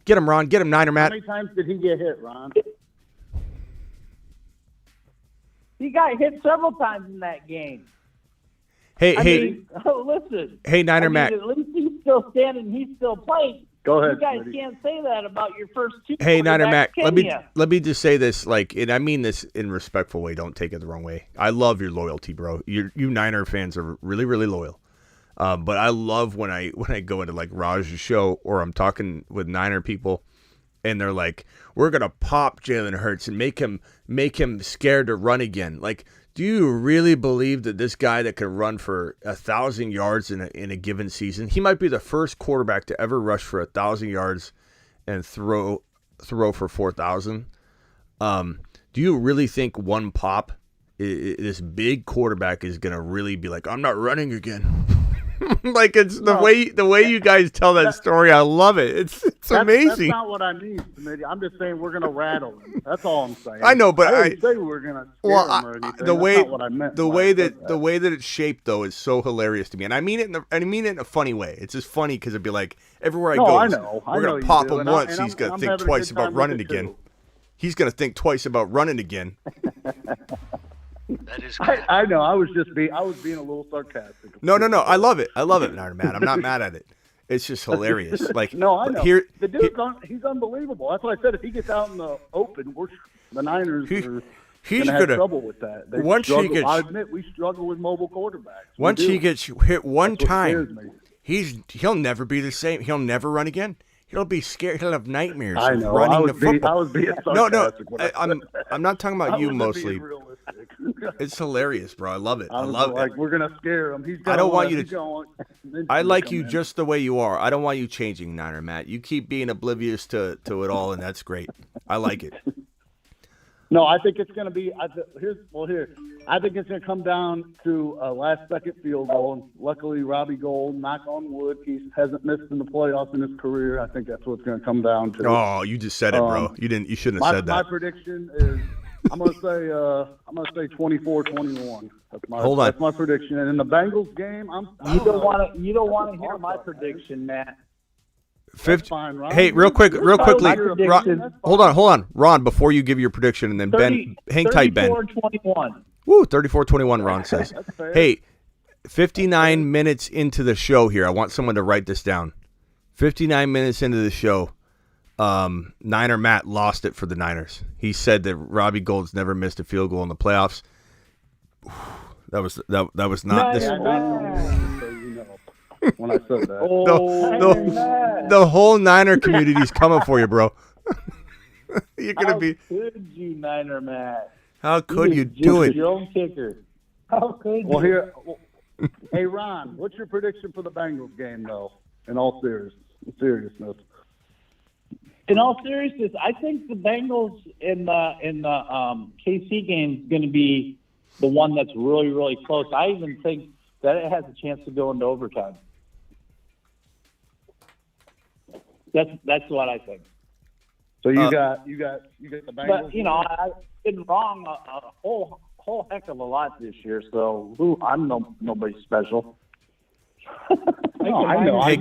Get him, Ron. Get him, Niner Matt. How many times did he get hit, Ron? He got hit several times in that game. Listen. Hey, Niner Matt. At least he's still standing. He's still playing. Go ahead. You guys can't say that about your first two. Hey, Niner Matt. Let me just say this, and I mean this in a respectful way. Don't take it the wrong way. I love your loyalty, bro. You Niner fans are really, really loyal. But I love when I go into Raj's show, or I'm talking with Niner people, and they're like, "We're gonna pop Jalen Hurts and make him scared to run again." Do you really believe that this guy that can run for 1,000 yards in a given season, he might be the first quarterback to ever rush for 1,000 yards and throw for 4,000? Do you really think one pop, this big quarterback is gonna really be like, "I'm not running again"? It's the way you guys tell that story. I love it. It's amazing. That's not what I mean, Smitty. I'm just saying we're gonna rattle him. That's all I'm saying. I know, but I didn't say we were gonna scare him or anything. That's not what I meant. The way that it's shaped though is so hilarious to me, and I mean it in a funny way. It's just funny because it'd be like everywhere I go, we're gonna pop him once. He's gonna think twice about running again. He's gonna think twice about running again. That is I know. I was being a little sarcastic. No. I love it, Niner Matt. I'm not mad at it. It's just hilarious. No, I know. The dude's he's unbelievable. That's what I said. If he gets out in the open, the Niners are going to have trouble with that. I admit we struggle with mobile quarterbacks. Once he gets hit one time, he'll never be the same. He'll never run again. He'll be scared. He'll have nightmares I know. running the football. I was being sarcastic. No. I'm not talking about you mostly. Realistic. It's hilarious, bro. I love it. I love it. We're gonna scare him. I don't want you to. I like you just the way you are. I don't want you changing, Niner Matt. You keep being oblivious to it all, and that's great. I like it. No, I think it's going to be here. I think it's going to come down to a last-second field goal. And luckily, Robbie Gould, knock on wood, he hasn't missed in the playoffs in his career. I think that's what it's going to come down to. Oh, you just said it, bro. You shouldn't have said that. My prediction is I'm going to say 24-21. That's my prediction. And in the Bengals game, you don't want to hear my prediction, Matt. That's fine, Ron. Hey, real quickly, Ron, hold on, Ron. Before you give your prediction, and then 30, Ben, hang tight, Ben. 34-21. Woo, 34-21. Ron says. That's fair. Hey, 59 minutes into the show here. I want someone to write this down. 59 minutes into the show, Niner Matt lost it for the Niners. He said that Robbie Gould's never missed a field goal in the playoffs. That was not this. When I said that. The whole Niner community's coming for you, bro. You're gonna be. How could you, Niner Matt? How could you do it? Your own kicker. How could you? Well, hey Ron, what's your prediction for the Bengals game, though? In all seriousness. In all seriousness, I think the Bengals in the KC game is going to be the one that's really, really close. I even think that it has a chance to go into overtime. That's what I think. So you got the Bengals. But I've been wrong a whole heck of a lot this year. So I'm nobody special. No, I know. Hey,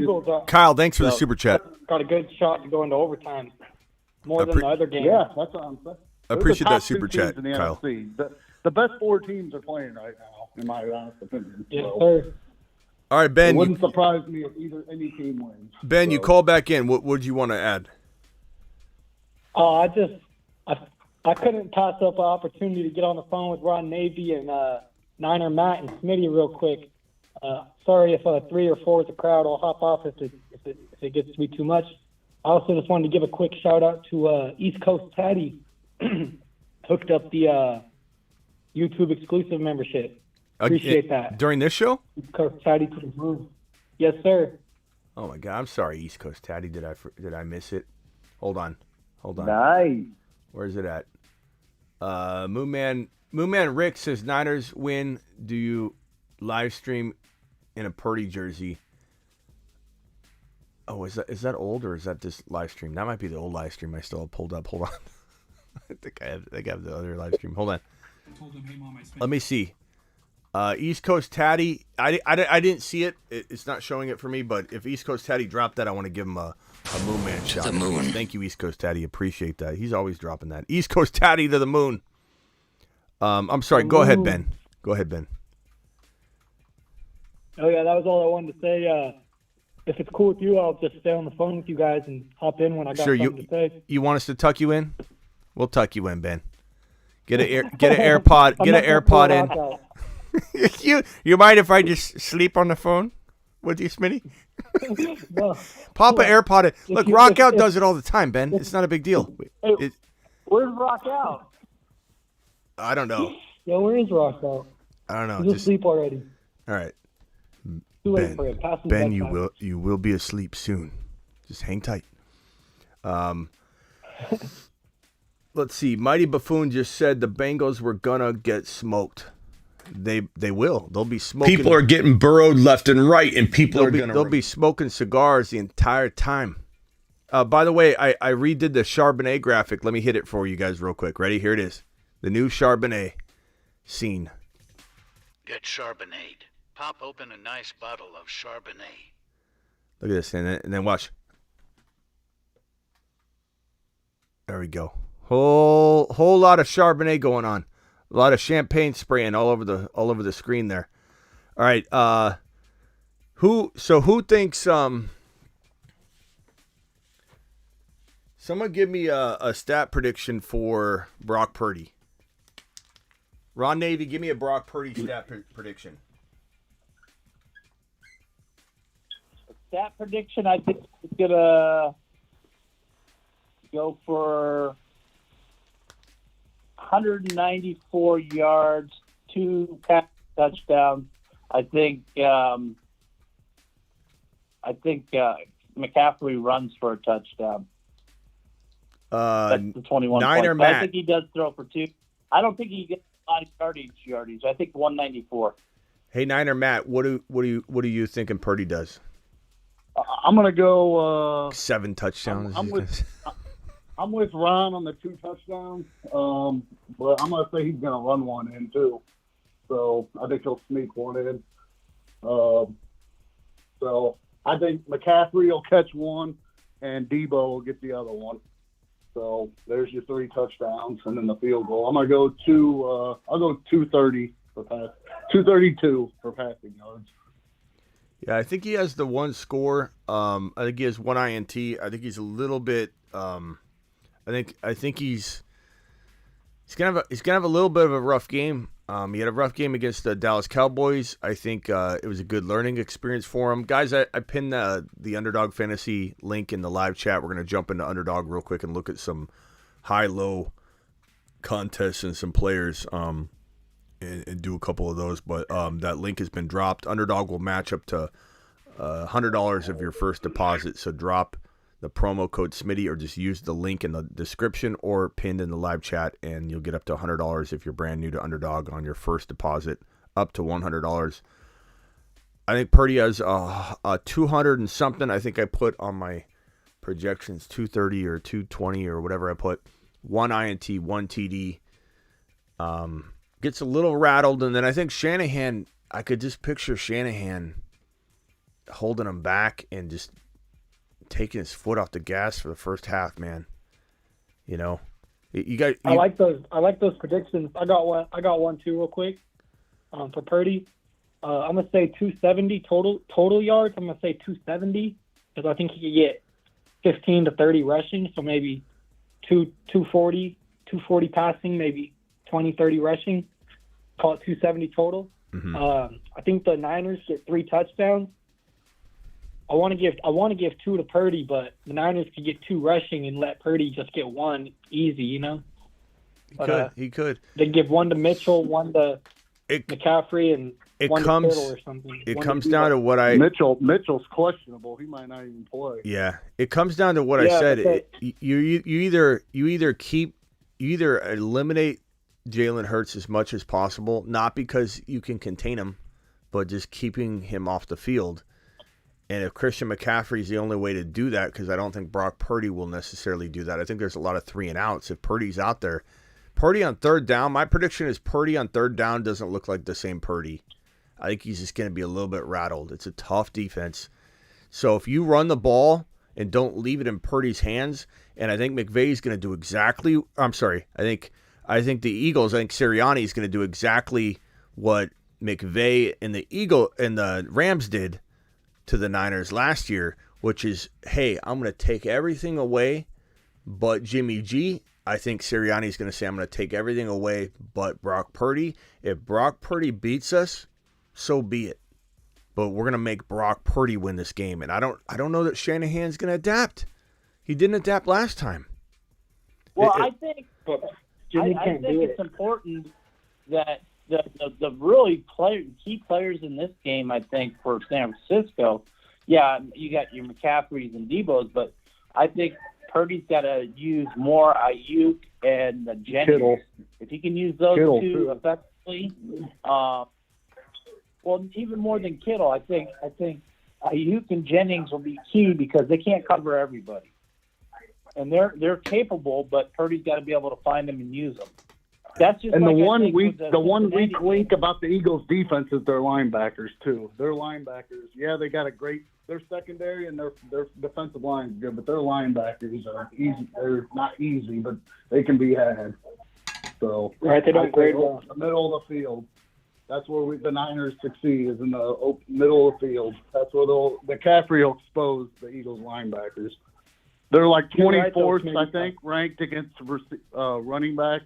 Kyle, thanks for the super chat. Got a good shot to go into overtime. More than the other games. Yeah, that's what I'm saying. I appreciate that Those are the super top two chat, teams in the Kyle. NFC. The best 4 teams are playing right now, in my honest opinion. Yes, So, sir. All right, Ben. it wouldn't surprise me if any team wins. Ben, you call back in. What would you want to add? I couldn't pass up an opportunity to get on the phone with Ron Navy and Niner Matt and Smitty real quick. Sorry if 3 or 4 is the crowd. I'll hop off if it gets to be too much. I also just wanted to give a quick shout out to East Coast Patty. Hooked up the YouTube exclusive membership. Appreciate that. During this show? East Coast Patty to the moon. Yes, sir. Oh my God! I'm sorry, East Coast Tatty. Did I miss it? Hold on. Nice. Where's it at? Moonman Rick says Niners win. Do you live stream in a Purdy jersey? Oh, is that old or is that this live stream? That might be the old live stream I still have pulled up. Hold on. I think I have the other live stream. Hold on. Let me see. East Coast Tatty. I didn't see it. It's not showing it for me. But if East Coast Tatty dropped that, I want to give him a Moon Man shot. The moon. Thank you, East Coast Tatty. Appreciate that. He's always dropping that. East Coast Tatty to the moon. I'm sorry. Go ahead, Ben. Go ahead, Ben. Oh, yeah, that was all I wanted to say. If it's cool with you, I'll just stay on the phone with you guys and hop in when I got something to say. You want us to tuck you in? We'll tuck you in, Ben. Get an AirPod. Get an AirPod in. You mind if I just sleep on the phone with you, Smitty? No. Pop an AirPod in. Look, Rock Out does it all the time, Ben. It's not a big deal. Where's Rock Out? I don't know. Yo, where is Rock out? I don't know. He's asleep already. All right. Too late for him. Pass him Ben, bedtime. you will be asleep soon. Just hang tight. Let's see. Mighty Buffoon just said the Bengals were gonna get smoked. They will. They'll be smoking. People are getting burrowed left and right, and They'll be smoking cigars the entire time. By the way, I redid the Charbonnet graphic. Let me hit it for you guys real quick. Ready? Here it is. The new Charbonnet scene. Get Charbonnet. Pop open a nice bottle of Charbonnet. Look at this, and then watch. There we go. Whole lot of Charbonnet going on. A lot of champagne spraying all over the screen there. All right. Who thinks someone give me a stat prediction for Brock Purdy. Ron Navy, give me a Brock Purdy stat prediction. Stat prediction, I think it's going to go for 194 yards, 2 pass touchdowns. I think McCaffrey runs for a touchdown. That's the 21 Niner points. Matt. I think he does throw for 2. I don't think he gets a lot of yardage. I think 194. Hey, Niner Matt, what are you thinking Purdy does? I'm gonna go 7 touchdowns. I'm with Ron on the 2 touchdowns, but I'm gonna say he's gonna run one in too. So I think he'll sneak one in. So I think McCaffrey will catch one, and Debo will get the other one. So there's your 3 touchdowns and then the field goal. I'm gonna go I'll go 230 for 232 for passing yards. Yeah, I think he has the one score. I think he has one INT. I think he's a little bit. I think he's gonna have a little bit of a rough game. He had a rough game against the Dallas Cowboys. I think it was a good learning experience for him. Guys, I pinned the Underdog Fantasy link in the live chat. We're going to jump into Underdog real quick and look at some high-low contests and some players and do a couple of those. But that link has been dropped. Underdog will match up to $100 of your first deposit. So drop the promo code Smitty or just use the link in the description or pinned in the live chat, and you'll get up to $100 if you're brand new to Underdog on your first deposit, up to $100. I think Purdy has a 200 and something. I think I put on my projections 230 or 220 or whatever I put. 1 INT, 1 TD. Gets a little rattled, and then I think Shanahan, I could just picture Shanahan holding him back and just taking his foot off the gas for the first half, man. You know, I like those predictions. I got one too, real quick. For Purdy, I'm gonna say 270 total yards. I'm gonna say 270 because I think he could get 15 to 30 rushing. So maybe 240 passing, maybe 20, 30 rushing. Call it 270 total. Mm-hmm. I think the Niners get 3 touchdowns. I want to give 2 to Purdy, but the Niners could get 2 rushing and let Purdy just get 1 easy, you know. He could. They give 1 to Mitchell, 1 to McCaffrey, and 1 to Kittle or something. It comes down to what Mitchell's questionable. He might not even play. Yeah, it comes down to what I said. You either eliminate Jalen Hurts as much as possible, not because you can contain him, but just keeping him off the field. And if Christian McCaffrey is the only way to do that, because I don't think Brock Purdy will necessarily do that. I think there's a lot of 3 and outs. If Purdy's out there, Purdy on third down, my prediction is Purdy on third down doesn't look like the same Purdy. I think he's just going to be a little bit rattled. It's a tough defense. So if you run the ball and don't leave it in Purdy's hands, and I think McVay's going to do exactly, I think the Eagles, I think Sirianni is going to do exactly what McVay and the Rams did to the Niners last year, which is, hey, I'm going to take everything away but Jimmy G. I think Sirianni's going to say, I'm going to take everything away but Brock Purdy. If Brock Purdy beats us, so be it. But we're going to make Brock Purdy win this game. And I don't know that Shanahan's going to adapt. He didn't adapt last time. Well, I think it's important that the really key players in this game, I think, for San Francisco, yeah, you got your McCaffreys and Debo's, but I think Purdy's got to use more Ayuk and Jennings. Kittle. If he can use those two effectively, well, even more than Kittle, I think Ayuk and Jennings will be key because they can't cover everybody, and they're capable, but Purdy's got to be able to find them and use them. That's just and like the one weak link about the Eagles' defense is their linebackers too. Their linebackers, yeah, they got their secondary and their defensive line is good, but their linebackers are easy. They're not easy, but they can be had. So right, they don't grade well. The middle of the field. That's where the Niners succeed, is in the middle of the field. That's where McCaffrey will expose the Eagles linebackers. They're like 24th, I think, ranked against running backs.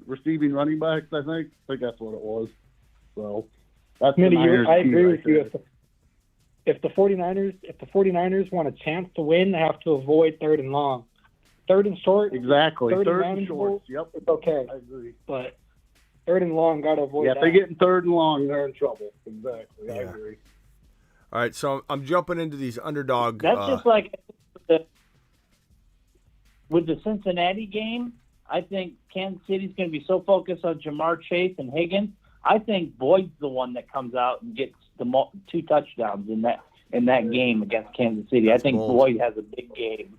Receiving running backs, I think. I think that's what it was. So that's the Niners. I agree with you. If the 49ers want a chance to win, they have to avoid 3rd and long. 3rd and short. Exactly. 3rd and short. Yep. It's okay. I agree. But 3rd and long, got to avoid that. Yeah, if they get in 3rd and long, they're in trouble. Exactly. Yeah. I agree. All right, so I'm jumping into these underdog. That's just like with the Cincinnati game. I think Kansas City's going to be so focused on Jamar Chase and Higgins. I think Boyd's the one that comes out and gets the 2 touchdowns in that game against Kansas City. That's I think bold. Boyd has a big game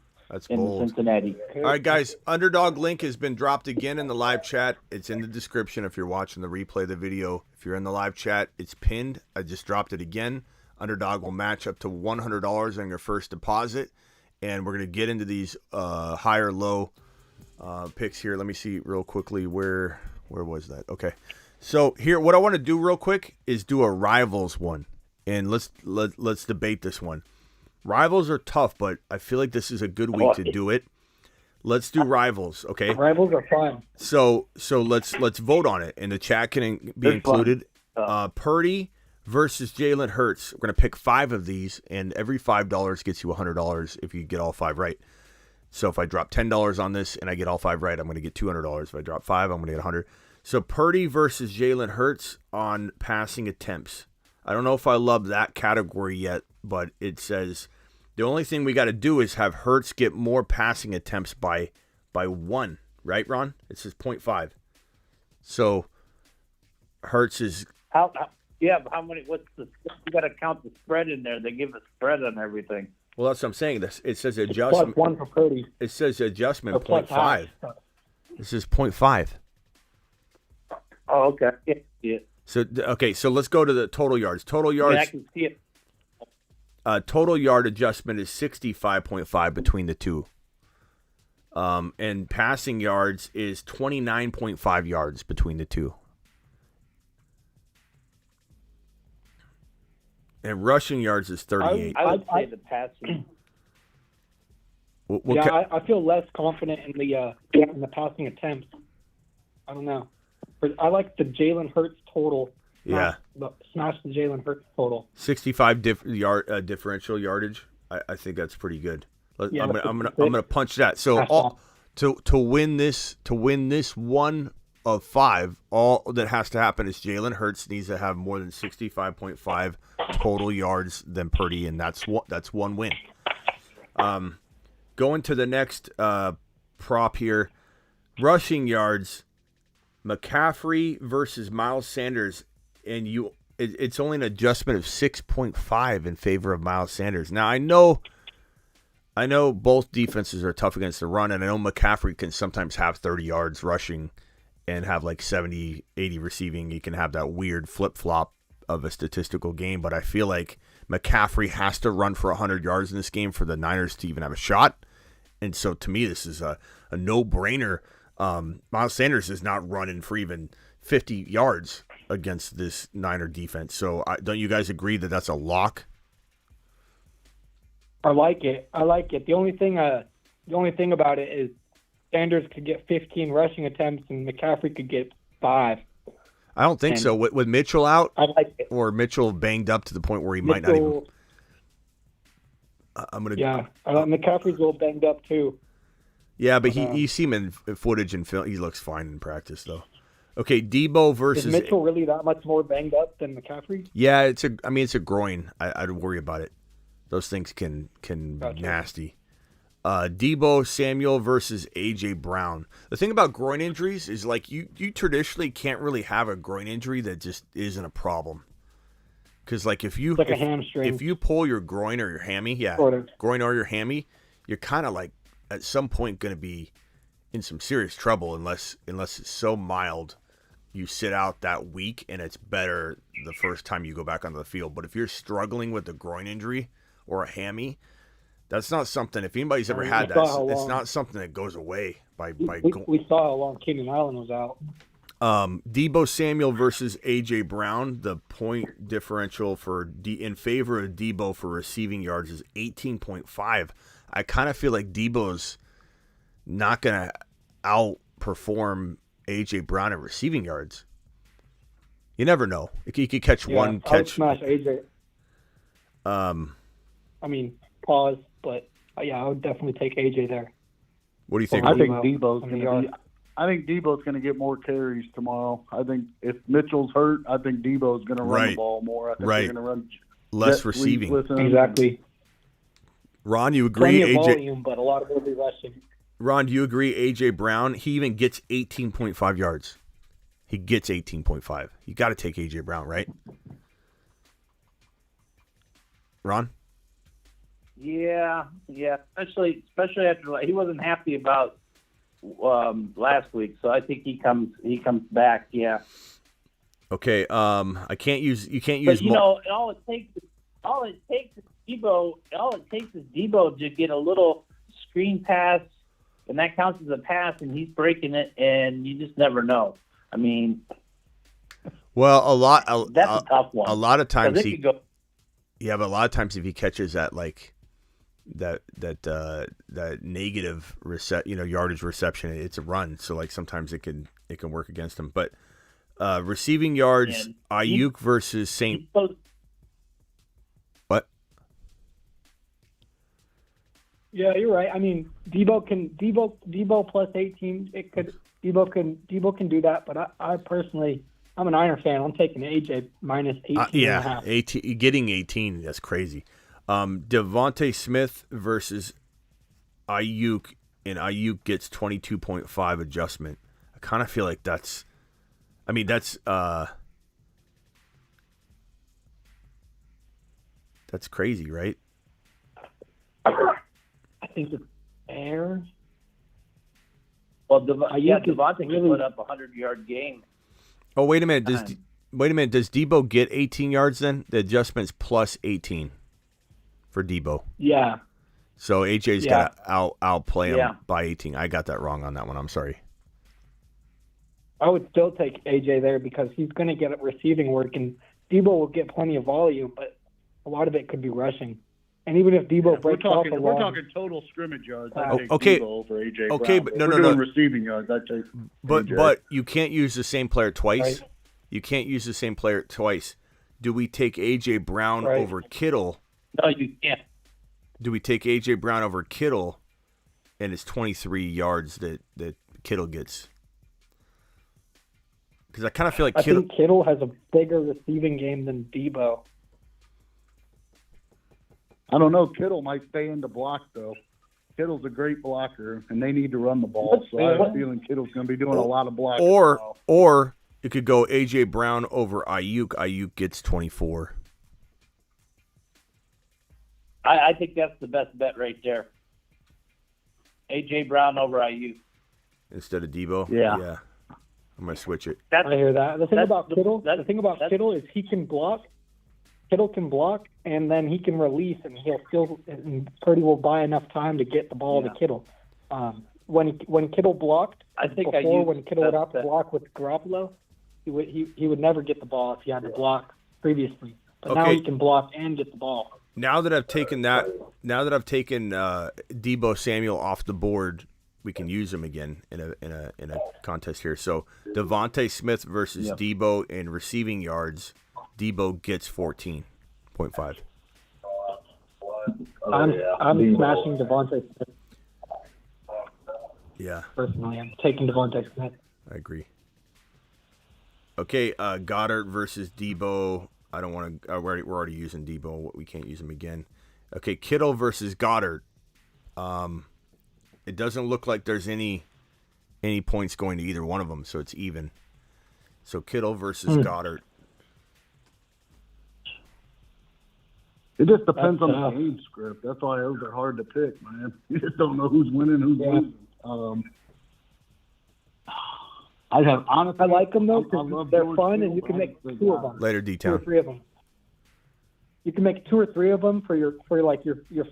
in bold. Cincinnati. All right, guys, Underdog link has been dropped again in the live chat. It's in the description if you're watching the replay of the video. If you're in the live chat, it's pinned. I just dropped it again. Underdog will match up to $100 on your first deposit. and we're going to get into these high or low picks here. Let me see real quickly where was that? Okay. So here, what I want to do real quick is do a rivals one, and let's debate this one. Rivals are tough, but I feel like this is a good week to do it. Let's do rivals, okay? Rivals are fun. So let's vote on it, and the chat can be included. Purdy versus Jalen Hurts. We're gonna pick 5 of these, and every $5 gets you $100 if you get all 5 right. So if I drop $10 on this and I get all 5 right, I'm gonna get $200. If I drop 5, I'm gonna get 100. So Purdy versus Jalen Hurts on passing attempts. I don't know if I love that category yet, but it says the only thing we got to do is have Hurts get more passing attempts by 1, right, Ron? It says 0.5. So Hurts is how many? What's the? You got to count the spread in there. They give a spread on everything. Well, that's what I'm saying. It says adjustment. +1 for Purdy. It says adjustment 0.5. This is 0.5. Oh, okay. Yeah. So so let's go to the total yards. Total yards. I can see it. Total yard adjustment is 65.5 between the two. And passing yards is 29.5 yards between the two. And rushing yards is 38. I would say the passing. I feel less confident in the passing attempts. I don't know. I like the Jalen Hurts total. Yeah. Smash the Jalen Hurts total. 65 differential yardage. I think that's pretty good. Yeah, I'm gonna punch that. So to win this 1 of 5, all that has to happen is Jalen Hurts needs to have more than 65.5 total yards than Purdy, and that's one win. Going to the next prop here, rushing yards. McCaffrey versus Miles Sanders, and it's only an adjustment of 6.5 in favor of Miles Sanders. Now I know both defenses are tough against the run, and I know McCaffrey can sometimes have 30 yards rushing and have like 70, 80 receiving. He can have that weird flip-flop of a statistical game, but I feel like McCaffrey has to run for 100 yards in this game for the Niners to even have a shot. And so to me, this is a no-brainer. Miles Sanders is not running for even 50 yards against this Niner defense. So don't you guys agree that that's a lock? I like it. The only thing about it is Sanders could get 15 rushing attempts and McCaffrey could get 5. I don't think so. With Mitchell out, I like it. Or Mitchell banged up to the point where he might not even. McCaffrey's a little banged up too. Yeah, but you see him in footage and film. He looks fine in practice, though. Okay, Debo versus. Is Mitchell really that much more banged up than McCaffrey? Yeah, it's a groin. I'd worry about it. Those things can be nasty. Debo Samuel versus A.J. Brown. The thing about groin injuries is like you traditionally can't really have a groin injury that just isn't a problem. Because like if you it's like a hamstring. If you pull your groin or your hammy, groin or your hammy, you're kind of like at some point going to be in some serious trouble unless it's so mild you sit out that week and it's better the first time you go back onto the field. But if you're struggling with a groin injury or a hammy, that's not something, if anybody's ever had that, it's not something that goes away by we saw how long Keenan Allen was out. Debo Samuel versus A.J. Brown. The point differential in favor of Debo for receiving yards is 18.5. I kind of feel like Debo's not going to outperform A.J. Brown at receiving yards. You never know. He could catch one catch. I would smash A.J. Pause, but I would definitely take A.J. there. What do you think? I think Debo's going to get more carries tomorrow. I think if Mitchell's hurt, I think Debo's going to run the ball more. I think they're going to run less receiving. Exactly. Ron, you agree? Plenty of volume, but a lot of it will be rushing. Ron, do you agree? A.J. Brown, he even gets 18.5 yards. He gets 18.5. You got to take A.J. Brown, right? Ron? Yeah. Especially after he wasn't happy about last week, so I think he comes back. Yeah. Okay. You can't use. But all it takes Debo, all it takes is Debo to get a little screen pass, and that counts as a pass, and he's breaking it, and you just never know. I mean, well, that's a tough one. A lot of times but a lot of times if he catches that like that negative yardage reception, it's a run. So like sometimes it can work against him. But receiving yards, Ayuk versus Saint. What? Yeah, you're right. I mean, Debo plus 18. Debo can do that. But I personally, I'm a Niner fan. I'm taking AJ minus 18 and a half. 18, getting 18. That's crazy. Devontae Smith versus Ayuk, and Ayuk gets 22.5 adjustment. I kind of feel like that's crazy, right? I think it's fair. Well, Devontae can put up a 100-yard game. Oh, wait a minute. Does Debo get 18 yards then? The adjustment's plus 18 for Debo. Yeah. So AJ's got to outplay him by 18. I got that wrong on that one. I'm sorry. I would still take AJ there because he's going to get receiving work, and Debo will get plenty of volume, but a lot of it could be rushing. And even if Debo breaks off a we're talking total scrimmage yards. I take okay. Debo over AJ Brown. Okay, but no. Receiving yards, I take AJ. But you can't use the same player twice. Right. You can't use the same player twice. Do we take AJ Brown over Kittle? No, you can't. Do we take AJ Brown over Kittle, and it's 23 yards that Kittle gets? Because I kind of feel like I think Kittle has a bigger receiving game than Debo. I don't know. Kittle might stay in the block, though. Kittle's a great blocker, and they need to run the ball. So I have a feeling Kittle's going to be doing a lot of blocking. Or you could go A.J. Brown over Ayuk. Ayuk gets 24. I think that's the best bet right there. A.J. Brown over Ayuk. Instead of Debo? Yeah. I'm going to switch it. I hear that. The thing about Kittle is he can block. Kittle can block, and then he can release, and and Purdy will buy enough time to get the ball to Kittle. When Kittle blocked, when Kittle would have to block with Garoppolo, he would never get the ball if he had to block previously. But now he can block and get the ball. Now that I've taken Debo Samuel off the board, we can use him again in a contest here. So Devontae Smith versus Debo in receiving yards. Debo gets 14.5. I'm smashing Devontae Smith. Yeah. Personally, I'm taking Devontae Smith. I agree. Okay, Goddard versus Debo. I don't want to. We're already using Debo. We can't use him again. Okay, Kittle versus Goddard. It doesn't look like there's any points going to either one of them, so it's even. So Kittle versus Goddard. It just depends on the game script. That's why those are hard to pick, man. You just don't know who's winning, who's losing. I like them though because they're fun, and you can make two of them. Later, D-Town. 2 or 3 of them. You can make 2 or 3 of them for your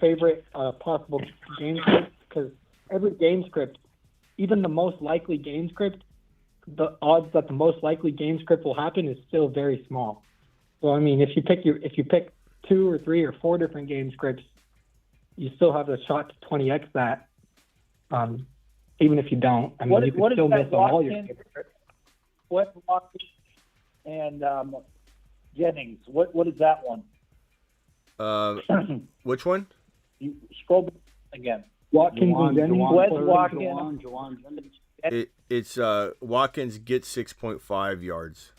favorite possible game script, because every game script, even the most likely game script, the odds that the most likely game script will happen is still very small. So I mean, if you pick 2 or 3 or 4 different game scripts, you still have a shot to 20x that. Even if you don't, I mean, you can still miss on all your game scripts. What Watkins and Jennings? What is that one? Which one? You scroll back again. Watkins and Jennings. Watkins. It's Watkins gets 6.5 yards.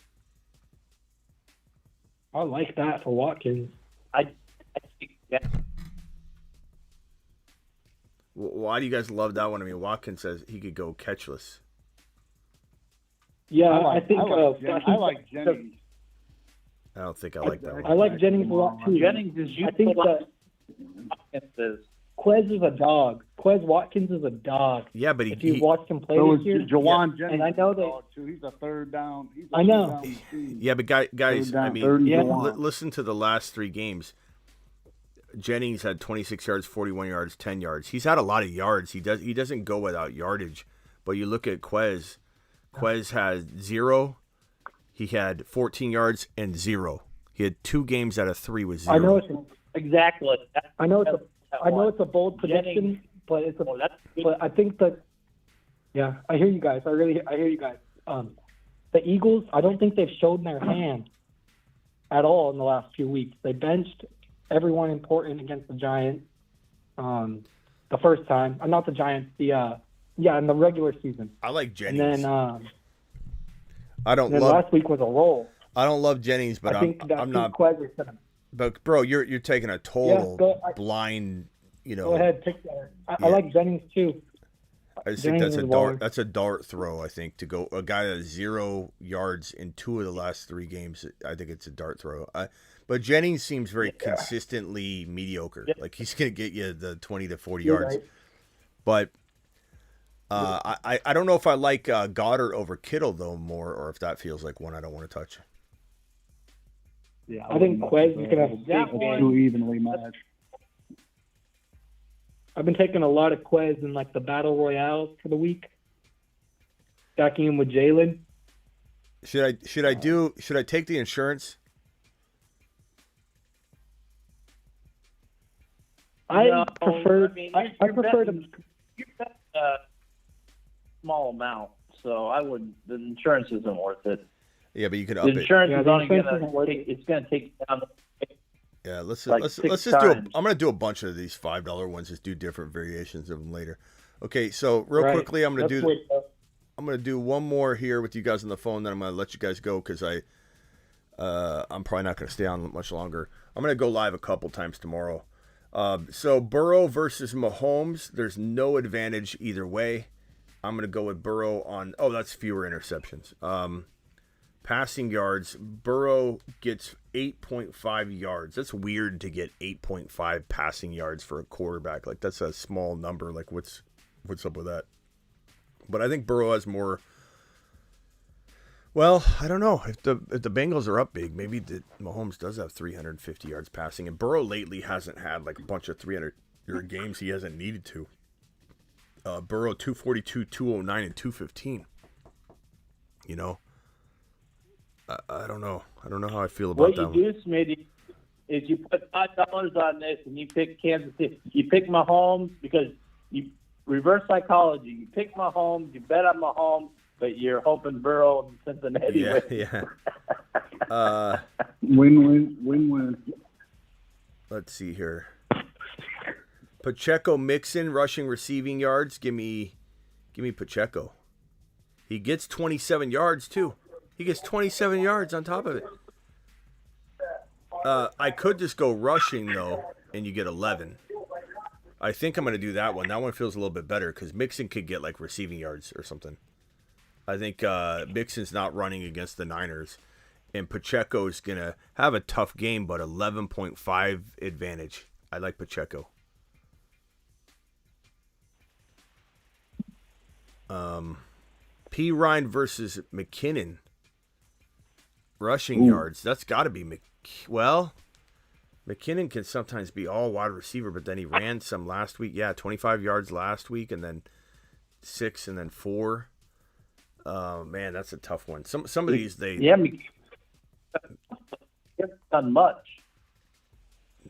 I like that for Watkins. I think that. Why do you guys love that one? I mean, Watkins says he could go catchless. Yeah, I like Jennings. I don't think I like that one. I like Jennings a lot too. Jennings is I think that Quez is a dog. Quez Watkins is a dog. Yeah, but if you watched him play this year, Jawan Jennings, and I know that he's a third down. I know. Yeah, but guys, I mean, listen to the last 3 games. Jennings had 26 yards, 41 yards, 10 yards. He's had a lot of yards. He doesn't go without yardage. But you look at Quez. Quez had 0. He had 14 yards and 0. He had 2 games out of 3 with 0. I know it's exactly. I know it's a bold prediction, but but I think that I hear you guys. I hear you guys. The Eagles, I don't think they've shown their hand at all in the last few weeks. They benched everyone important against the Giants the first time. Not the Giants, in the regular season. I like Jennings. And then last week was a roll. I don't love Jennings, but I'm not. But bro, you're taking a total blind. Go ahead, pick that. I like Jennings too. I just think that's a dart. That's a dart throw. I think to go a guy that has 0 yards in 2 of the last 3 games. I think it's a dart throw. But Jennings seems very consistently mediocre. Like he's gonna get you the 20 to 40 yards. Right. But I don't know if I like Goddard over Kittle though more, or if that feels like one I don't want to touch. Yeah, I think Quez is gonna have too evenly matched. I've been taking a lot of Quez in like the battle royales for the week. Stacking him with Jalen. Should I take the insurance? I prefer to you bet a small amount, so I wouldn't. The insurance isn't worth it. Yeah, but you could up the it. Insurance is only it's going to take you down. Yeah, let's like just six do. times. I'm gonna do a bunch of these $5 ones. Just do different variations of them later. Okay, so real quickly, I'm gonna do one more here with you guys on the phone. Then I'm gonna let you guys go because I'm probably not gonna stay on much longer. I'm gonna go live a couple times tomorrow. So Burrow versus Mahomes. There's no advantage either way. I'm gonna go with Burrow on. Oh, that's fewer interceptions. Passing yards, Burrow gets 8.5 yards. That's weird to get 8.5 passing yards for a quarterback. Like that's a small number. Like what's up with that? But I think Burrow has more. Well, I don't know if the Bengals are up big. Maybe Mahomes does have 350 yards passing, and Burrow lately hasn't had like a bunch of 300-yard games. He hasn't needed to. Burrow 242, 209, and 215. You know. I don't know. I don't know how I feel about that. What you do, Smitty, is you put $5 on this and you pick Kansas City. You pick Mahomes because you reverse psychology. You pick Mahomes, you bet on Mahomes, but you're hoping Burrow and Cincinnati win. Yeah. Win-win. Let's see here. Pacheco, Mixon, rushing, receiving yards. Give me Pacheco. He gets 27 yards too. He gets 27 yards on top of it. I could just go rushing, though, and you get 11. I think I'm going to do that one. That one feels a little bit better because Mixon could get, like, receiving yards or something. I think Mixon's not running against the Niners, and Pacheco is going to have a tough game, but 11.5 advantage. I like Pacheco. P. Ryan versus McKinnon. Rushing yards. That's got to be McKinnon can sometimes be all wide receiver, but then he ran some last week. Yeah, 25 yards last week, and then 6, and then 4. Man, that's a tough one. Some of these McKinnon done much.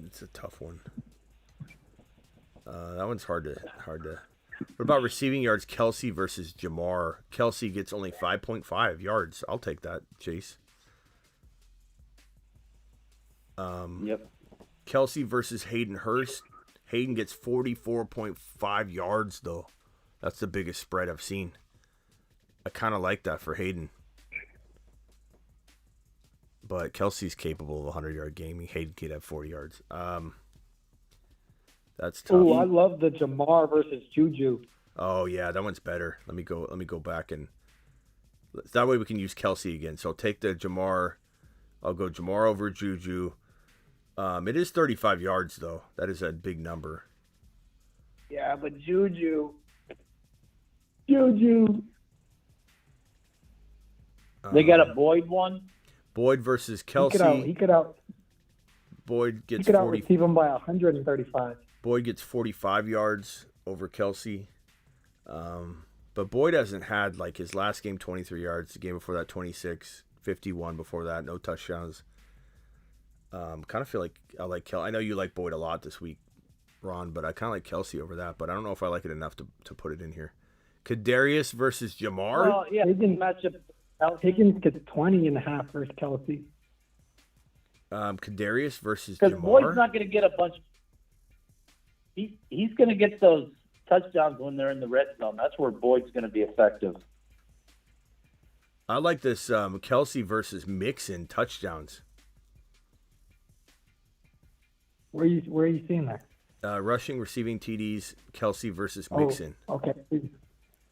It's a tough one. That one's hard to. What about receiving yards? Kelsey versus Jamar. Kelsey gets only 5.5 yards. I'll take that, Chase. Yep. Kelsey versus Hayden Hurst. Hayden gets 44.5 yards, though. That's the biggest spread I've seen. I kind of like that for Hayden. But Kelsey's capable of a 100-yard game. Hayden could have 40 yards. That's tough. Oh, I love the Jamar versus Juju. Oh, yeah, that one's better. Let me go back and... That way we can use Kelsey again. So I'll take the Jamar. I'll go Jamar over Juju. It is 35 yards, though. That is a big number. Yeah, but Juju. They got a Boyd one. Boyd versus Kelsey. He could out. Boyd He gets could 40. out-receive him by 135. Boyd gets 45 yards over Kelsey. But Boyd hasn't had, like, his last game 23 yards, the game before that 26, 51 before that, no touchdowns. Kind of feel like I like Kelsey. I know you like Boyd a lot this week, Ron, but I kind of like Kelsey over that. But I don't know if I like it enough to put it in here. Kadarius versus Jamar. Well, yeah, Higgins match up. Higgins gets 20.5 versus Kelsey. Kadarius versus Because Jamar. Boyd's not going to get a bunch. He's going to get those touchdowns when they're in the red zone. That's where Boyd's going to be effective. I like this Kelsey versus Mixon touchdowns. Where are you seeing that? Rushing, receiving TDs, Kelsey versus Mixon. Okay.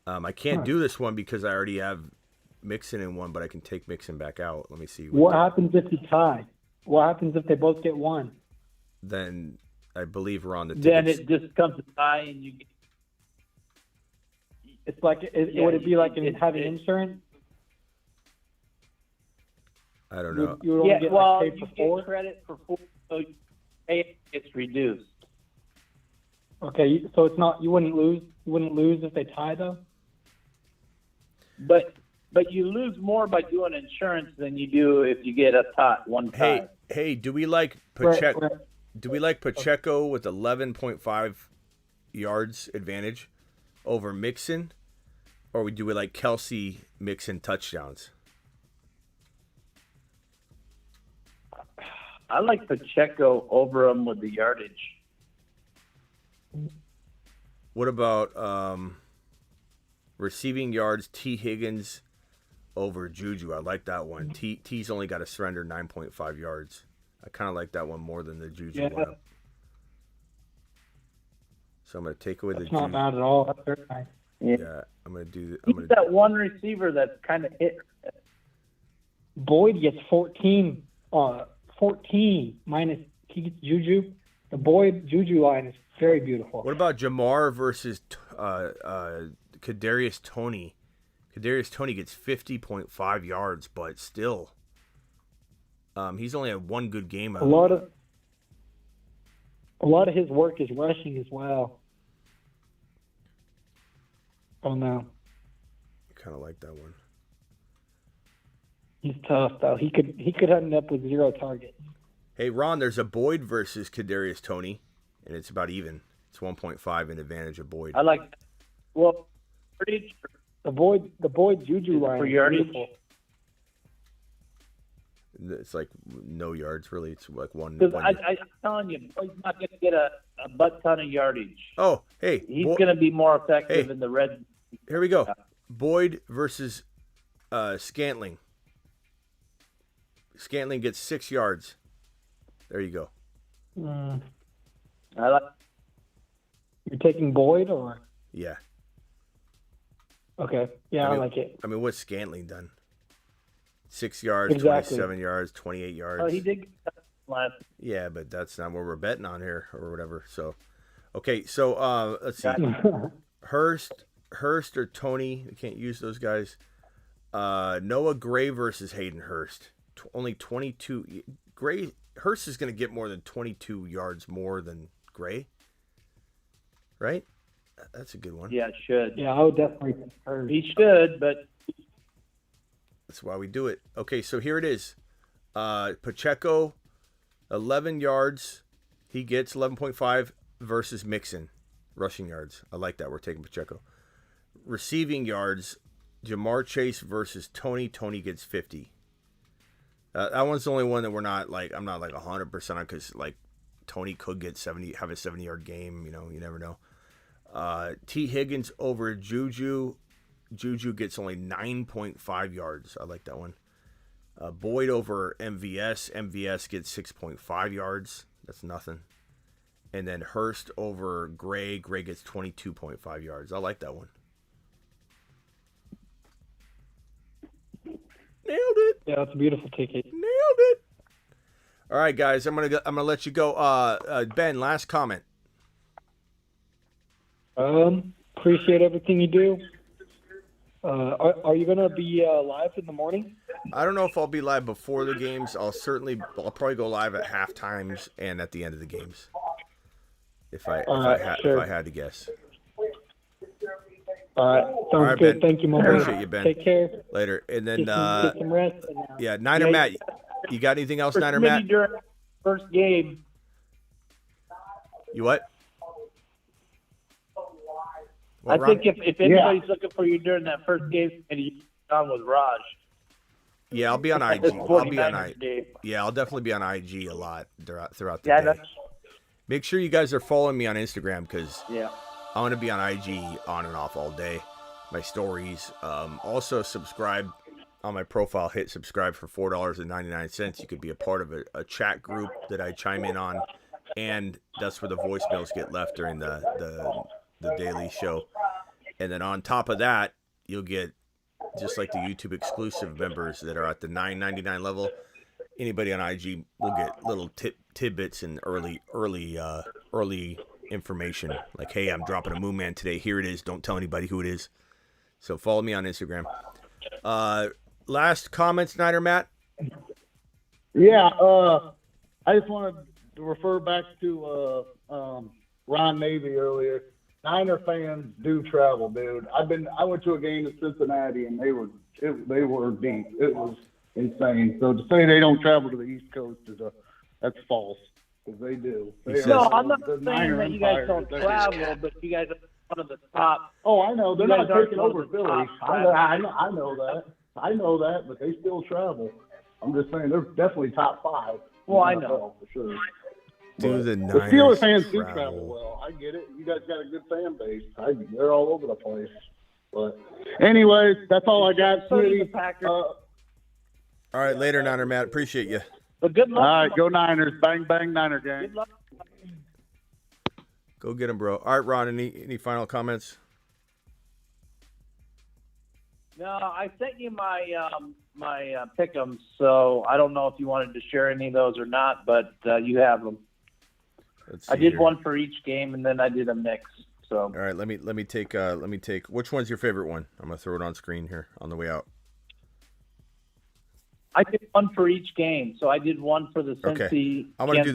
I can't do this one because I already have Mixon in one, but I can take Mixon back out. Let me see. What happens if you tie? What happens if they both get one? Then I believe we're on the Then tickets. it just comes to tie, and you get. It's like, would it be like having insurance? I don't know. You would only get paid you for 4? get credit for 4, so pay gets reduced. Okay, so it's not, you wouldn't lose if they tie though? But you lose more by doing insurance than you do if you get a one tie. Hey, do we like Pacheco? Right. Do we like Pacheco with 11.5 yards advantage over Mixon, or do we like Kelsey Mixon touchdowns? I like Pacheco over him with the yardage. What about receiving yards? T. Higgins over Juju. I like that one. T's only got to surrender 9.5 yards. I kind of like that one more than the Juju one. So I'm going to take away the Juju. That's not bad at all. That's very nice. Yeah, I'm going to do. He's that one receiver that's kind of hit. Boyd gets 14 minus he gets Juju. The Boyd Juju line is very beautiful. What about Jamar versus Kadarius Toney? Kadarius Toney gets 50.5 yards, but still, he's only had one good game. A lot of his work is rushing as well. Oh no, kind of like that one. He's tough though. He could end up with 0 targets. Hey Ron, there's a Boyd versus Kadarius Toney, and it's about even. It's 1.5 in advantage of Boyd. I like. Well, pretty. The Boyd Juju line for is yardage. beautiful. It's like no yards really. It's like one. Because I'm telling you, Boyd's not going to get a butt ton of yardage. Oh, hey, he's going to be more effective in the red. Here we go. Boyd versus Scantling. Scantling gets 6 yards. There you go. I like. You're taking Boyd or? Yeah. Okay. Yeah, I like it. I mean, what's Scantling done? 6 yards, Exactly. 27 yards, 28 yards. Oh, he did get last. Yeah, but that's not what we're betting on here or whatever. So, okay. So let's see. Hurst or Tony. We can't use those guys. Noah Gray versus Hayden Hurst. Only 22. Hurst is going to get more than 22 yards more than Gray. Right? That's a good one. Yeah, it should. Yeah, I would definitely take Hurst. He should, but that's why we do it. Okay, so here it is. Pacheco, 11 yards. He gets 11.5 versus Mixon. Rushing yards. I like that. We're taking Pacheco. Receiving yards, Jamar Chase versus Tony. Tony gets 50. That one's the only one that we're not like. I'm not like 100% on because like Tony could get 70, have a 70-yard game. You know, you never know. T. Higgins over Juju. Juju gets only 9.5 yards. I like that one. Boyd over MVS. MVS gets 6.5 yards. That's nothing. And then Hurst over Gray. Gray gets 22.5 yards. I like that one. Nailed it. Yeah, that's a beautiful ticket. Nailed it. All right, guys. I'm gonna let you go. Ben, last comment. Appreciate everything you do. Are you going to be live in the morning? I don't know if I'll be live before the games. I'll probably go live at half times and at the end of the games. If I had to guess. All right, sounds good. Ben. Thank you, my brother. Appreciate you, Ben. Take care. Later. And then get some rest. Yeah, Niner Matt, you got anything else, Niner Matt? During the first game. You what? I think if anybody's looking for you during that first game, and you on with Raj. Yeah, I'll be on IG. I'll definitely be on IG a lot throughout the day. Make sure you guys are following me on Instagram because I want to be on IG on and off all day. My stories. Also, subscribe on my profile. Hit subscribe for $4.99. You could be a part of a chat group that I chime in on, and that's where the voicemails get left during the daily show. And then on top of that, you'll get just like the YouTube exclusive members that are at the $9.99 level. Anybody on IG will get little tidbits and early information. Like, hey, I'm dropping a Moon Man today. Here it is. Don't tell anybody who it is. So follow me on Instagram. Last comments, Snyder Matt? Yeah, I just wanted to refer back to Ron Navy earlier. Niner fans do travel, dude. I went to a game in Cincinnati and they were deep. It was insane. So to say they don't travel to the East Coast that's false, because they do. I'm not saying that you guys don't travel, but you guys are one of the top. Oh, I know. They're not taking over Philly. I know that. I know that, but they still travel. I'm just saying they're definitely top 5. Well, I know. For sure. Do the Steelers fans do travel well. I get it. You guys got a good fan base. They're all over the place. But anyways, that's all I got. All right, later, Niner Matt. Appreciate you. But good luck. All right, go Niners. Bang, bang, Niner gang. Good luck. Go get them, bro. All right, Ron, any final comments? No, I sent you my pick'ems, so I don't know if you wanted to share any of those or not, but you have them. I did one for each game, and then I did a mix. So all right, let me take. Which one's your favorite one? I'm gonna throw it on screen here on the way out. I did one for each game. So I did one for the Kansas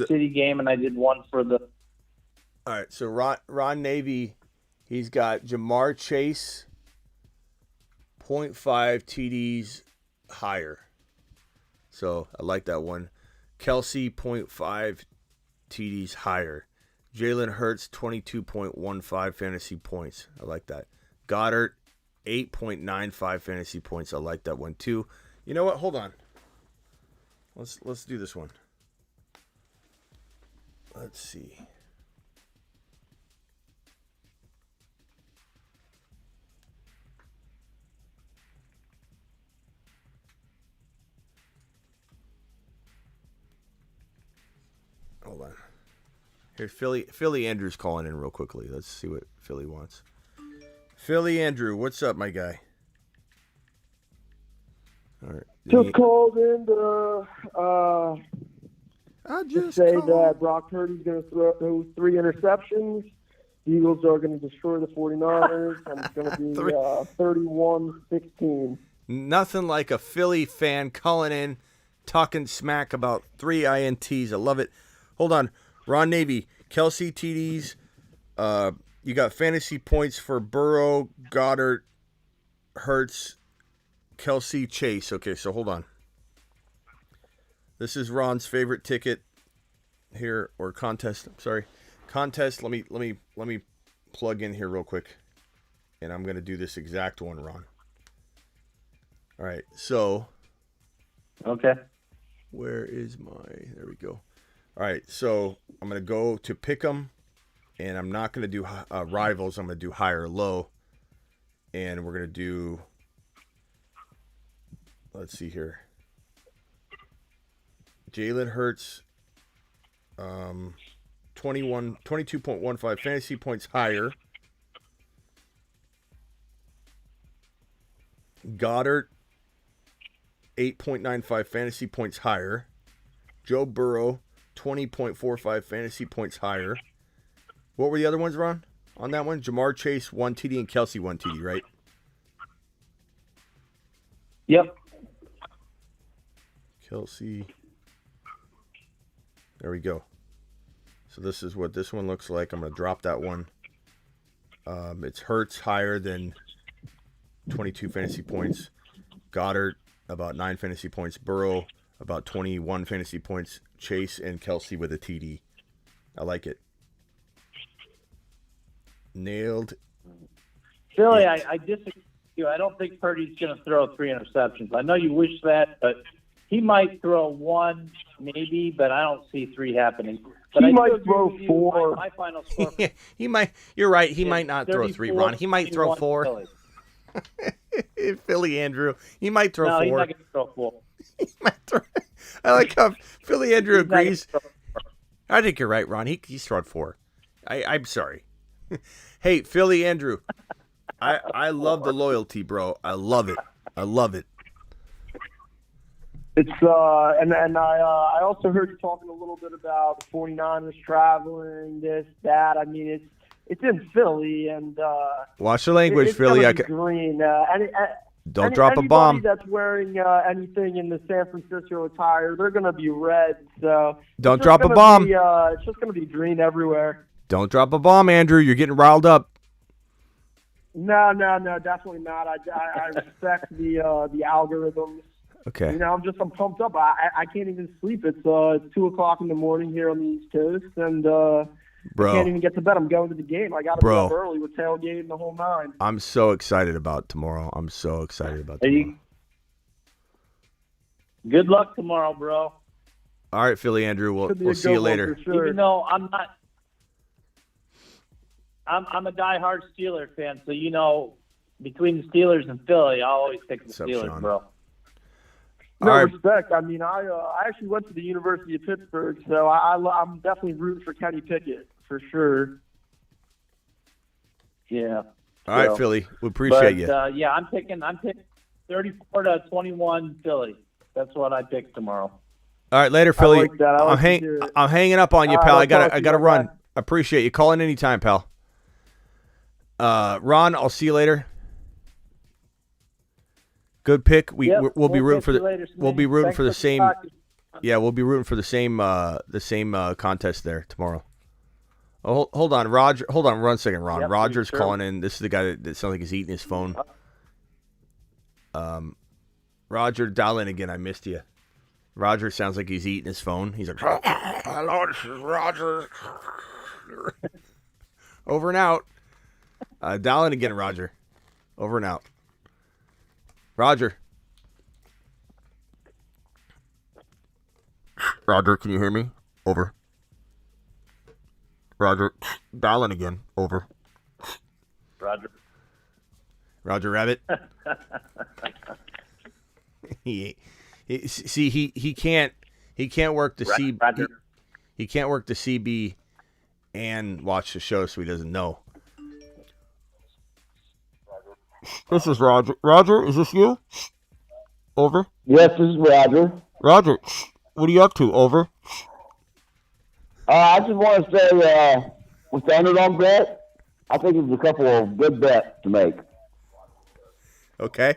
City game, and I did one for the. All right, so Ron Navy, he's got Jamar Chase, 0.5 TDs higher. So I like that one. Kelsey, 0.5 TDs higher. Jalen Hurts, 22.15 fantasy points. I like that. Goddard, 8.95 fantasy points. I like that one too. You know what? Hold on. Let's do this one. Let's see. Hold on. Here, Philly Andrew's calling in real quickly. Let's see what Philly wants. Philly Andrew, what's up, my guy? All right. Just called in to say that Brock Purdy's going to throw those 3 interceptions. The Eagles are going to destroy the 49ers, and it's going to be 31-16. Nothing like a Philly fan calling in, talking smack about 3 INTs. I love it. Hold on. Ron Navy, Kelsey TDs. You got fantasy points for Burrow, Goddard, Hurts, Kelsey, Chase. Okay, so hold on. This is Ron's favorite ticket here, or contest. I'm sorry, contest. Let me plug in here real quick, and I'm gonna do this exact one, Ron. All right, so. Okay. Where is there we go. All right, so I'm going to go to Pick'em, and I'm not going to do rivals. I'm going to do high or low, and we're going to do, let's see here, Jalen Hurts, 22.15 fantasy points higher. Goddard, 8.95 fantasy points higher. Joe Burrow, 20.45 fantasy points higher. What were the other ones, Ron, on that one? Jamar Chase, 1 TD, and Kelsey, 1 TD, right? Yep. Kelce. There we go. So this is what this one looks like. I'm going to drop that one. It's Hurts higher than 22 fantasy points. Goddard, about 9 fantasy points. Burrow, about 21 fantasy points. Chase and Kelce with a TD. I like it. Nailed. Philly, I disagree with you. I don't think Purdy's going to throw 3 interceptions. I know you wish that, but he might throw 1, maybe, but I don't see 3 happening. But he might throw 4. My final score. He might. You're right. He might not throw 3, Ron. He might throw 4. Philly Andrew. He might throw 4. No, he's not going to throw 4. He might throw. I like how Philly Andrew agrees. I think you're right, Ron. He's thrown 4. I'm sorry. Hey, Philly Andrew. I love the loyalty, bro. I love it. I love it. It's and I also heard you talking a little bit about the 49ers traveling, this, that. I mean, it's in Philly, and watch the language, it's Philly. Green. Don't drop a bomb. Anybody that's wearing anything in the San Francisco attire, they're going to be red. So don't drop a bomb. It's just going to be green everywhere. Don't drop a bomb, Andrew. You're getting riled up. No, definitely not. I respect the algorithms. Okay. You know, I'm pumped up. I can't even sleep. It's 2:00 in the morning here on the East Coast, and bro, I can't even get to bed. I'm going to the game. I got to be up early with tailgate and the whole 9. I'm so excited about tomorrow. Tomorrow. Good luck tomorrow, bro. All right, Philly Andrew. We'll see you later. Sure. Even though I'm not. I'm a diehard Steelers fan, so you know, between the Steelers and Philly, I always pick the Steelers, Sean? bro. No respect. I mean, I actually went to the University of Pittsburgh, so I'm definitely rooting for Kenny Pickett for sure. Yeah. All right, Philly. We appreciate you. Yeah, I'm picking 34-21 Philly. That's what I pick tomorrow. All right, later, Philly. I like that. I'm hanging up on you, pal. I gotta run. Bye. I appreciate you. Call in anytime, pal. Ron, I'll see you later. Good pick. We'll be rooting for the. Later, we'll be rooting Thanks for the same. talking. Yeah, we'll be rooting for the same contest there tomorrow. Oh, hold on, Roger. Hold on, one second, Ron. Yep, Roger's sure. calling in. This is the guy that sounds like he's eating his phone. Roger, dial in again. I missed you. Roger sounds like he's eating his phone. He's like, "Hello, this is Roger." Over and out. Dial in again, Roger. Over and out. Roger. Roger, can you hear me? Over. Roger, dial in again. Over. Roger. Roger Rabbit. he can't work the CB. He can't work the CB and watch the show, so he doesn't know. This is Roger. Roger, is this you? Over. Yes, this is Roger. Roger, what are you up to? Over. I just want to say, with the underdog bet, I think there's a couple of good bets to make. Okay.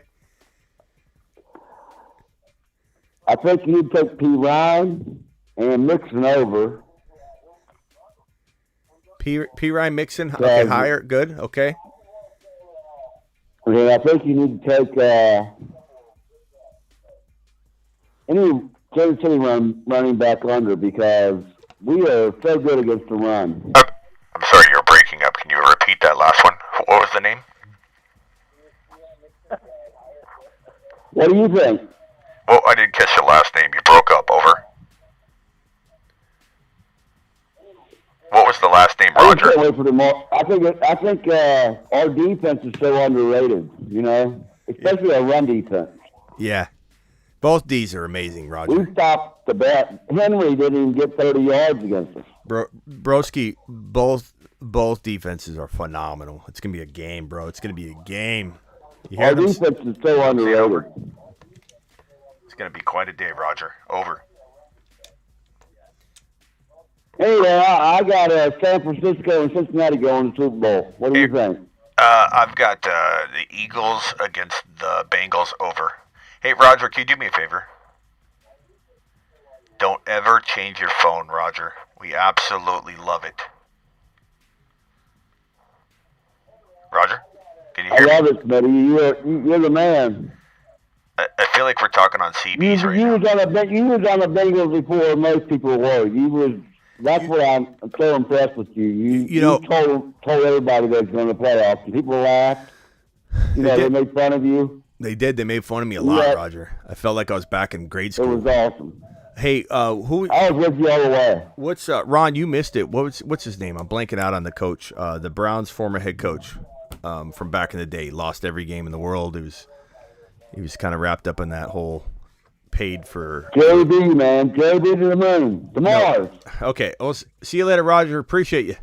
I think you need to take P. Ryan and Mixon over. P. Ryan Mixon, okay, higher, good, okay. And I think you need to take any Kansas City running back under because we are so good against the run. I'm sorry, you're breaking up. Can you repeat that last one? What was the name? What do you think? Well, I didn't catch the last name. You broke up. Over. What was the last name, Roger? I think our defense is so underrated, you know, especially our run defense. Yeah. Both D's are amazing, Roger. We stopped the bet. Henry didn't even get 30 yards against us. Broski, both defenses are phenomenal. It's going to be a game, bro. It's going to be a game. Our defense is so underrated. It's going to be quite a day, Roger. Over. Hey, I got San Francisco and Cincinnati going to the Super Bowl. What do you think? I've got the Eagles against the Bengals over. Hey, Roger, can you do me a favor? Don't ever change your phone, Roger. We absolutely love it. Roger, can you hear me? I love it, buddy. You're the man. I feel like we're talking on CBs right now. You was on the Bengals before most people were. That's what I'm so impressed with you. You told everybody that was going to playoffs. And people laughed. They made fun of you. They did. They made fun of me a lot, Roger. I felt like I was back in grade school. It was awesome. Hey, who? I was with you all the way. What's Ron? You missed it. What's his name? I'm blanking out on the coach. The Browns' former head coach from back in the day. Lost every game in the world. He was kind of wrapped up in that whole paid for. JB, man. JB to the moon. To Mars. No. Okay. Well, see you later, Roger. Appreciate you.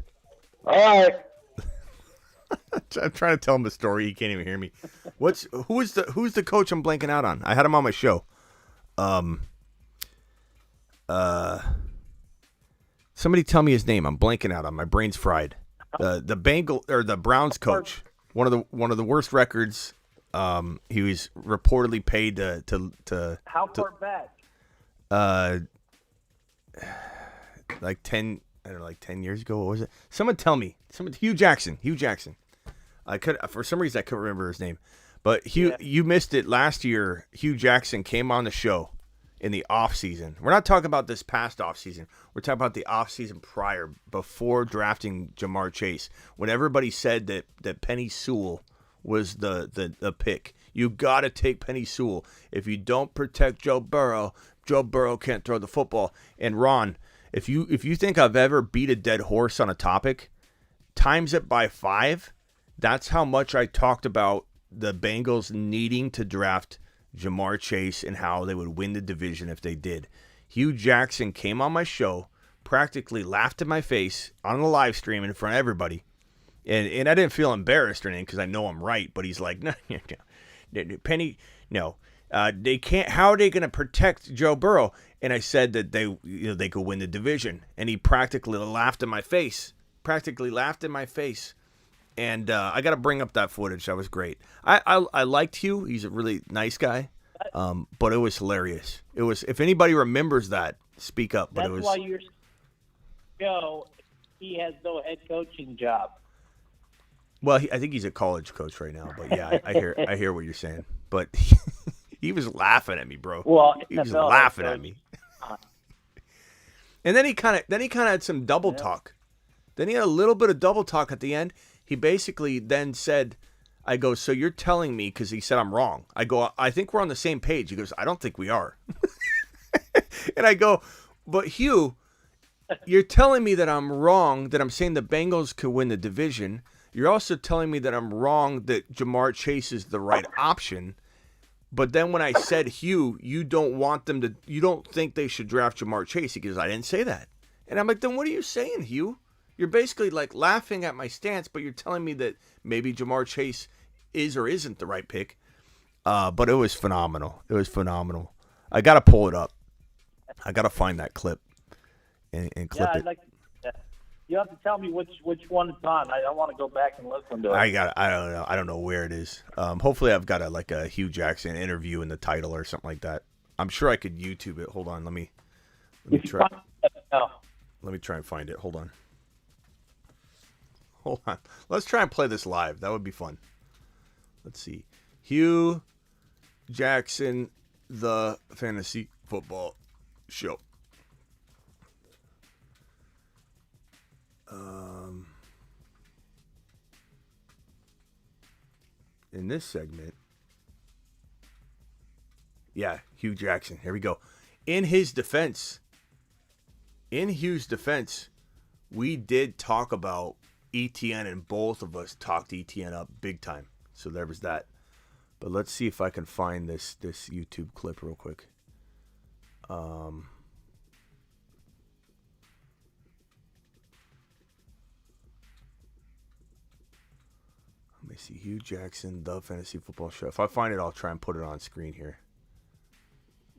All right. I'm trying to tell him a story. He can't even hear me. Who's the coach I'm blanking out on? I had him on my show. Somebody tell me his name. I'm blanking out on. My brain's fried. The Browns coach. One of the worst records. He was reportedly paid to How far back? Like 10 years ago. What was it? Someone tell me. Hugh Jackson. For some reason I couldn't remember his name. But Hugh, you missed it last year. Hugh Jackson came on the show in the off season. We're not talking about this past off season. We're talking about the off season prior, before drafting Jamar Chase, when everybody said that Penny Sewell was the pick. You got to take Penny Sewell. If you don't protect Joe Burrow can't throw the football. And Ron, if you think I've ever beat a dead horse on a topic, times it by 5. That's how much I talked about the Bengals needing to draft Jamar Chase and how they would win the division if they did. Hugh Jackson came on my show, practically laughed in my face on the live stream in front of everybody. And I didn't feel embarrassed or anything because I know I'm right. But he's like, no, Penny, no. They can't. How are they going to protect Joe Burrow? And I said that they could win the division. And he practically laughed in my face. And I got to bring up that footage. That was great. I liked Hugh. He's a really nice guy. But it was hilarious. It was. If anybody remembers that, speak up. But That's it was. Why you're show. He has no head coaching job. Well, I think he's a college coach right now. But yeah, I hear what you're saying. But he was laughing at me, bro. Well, he was laughing at me. And then he kind of had some double talk. Then he had a little bit of double talk at the end. He basically then said, I go, so you're telling me, because he said I'm wrong. I go, I think we're on the same page. He goes, I don't think we are. And I go, but Hugh, you're telling me that I'm wrong, that I'm saying the Bengals could win the division. You're also telling me that I'm wrong, that Jamar Chase is the right option. But then when I said, Hugh, you don't think they should draft Jamar Chase. He goes, I didn't say that. And I'm like, then what are you saying, Hugh? You're basically like laughing at my stance, but you're telling me that maybe Jamar Chase is or isn't the right pick. But it was phenomenal. I got to pull it up. I got to find that clip and clip it. I'd like to, you have to tell me which one it's on. I want to go back and listen to it. I don't know. I don't know where it is. Hopefully I've got a Hugh Jackson interview in the title or something like that. I'm sure I could YouTube it. Hold on. Let me try. Let me try and find it. Hold on. Let's try and play this live. That would be fun. Let's see. Hugh Jackson, the Fantasy Football Show. In this segment, yeah, Hugh Jackson. Here we go. In Hugh's defense, we did talk about ETN, and both of us talked ETN up big time. So there was that. But let's see if I can find this YouTube clip real quick. Let me see. Hugh Jackson, the Fantasy Football Show. If I find it, I'll try and put it on screen here.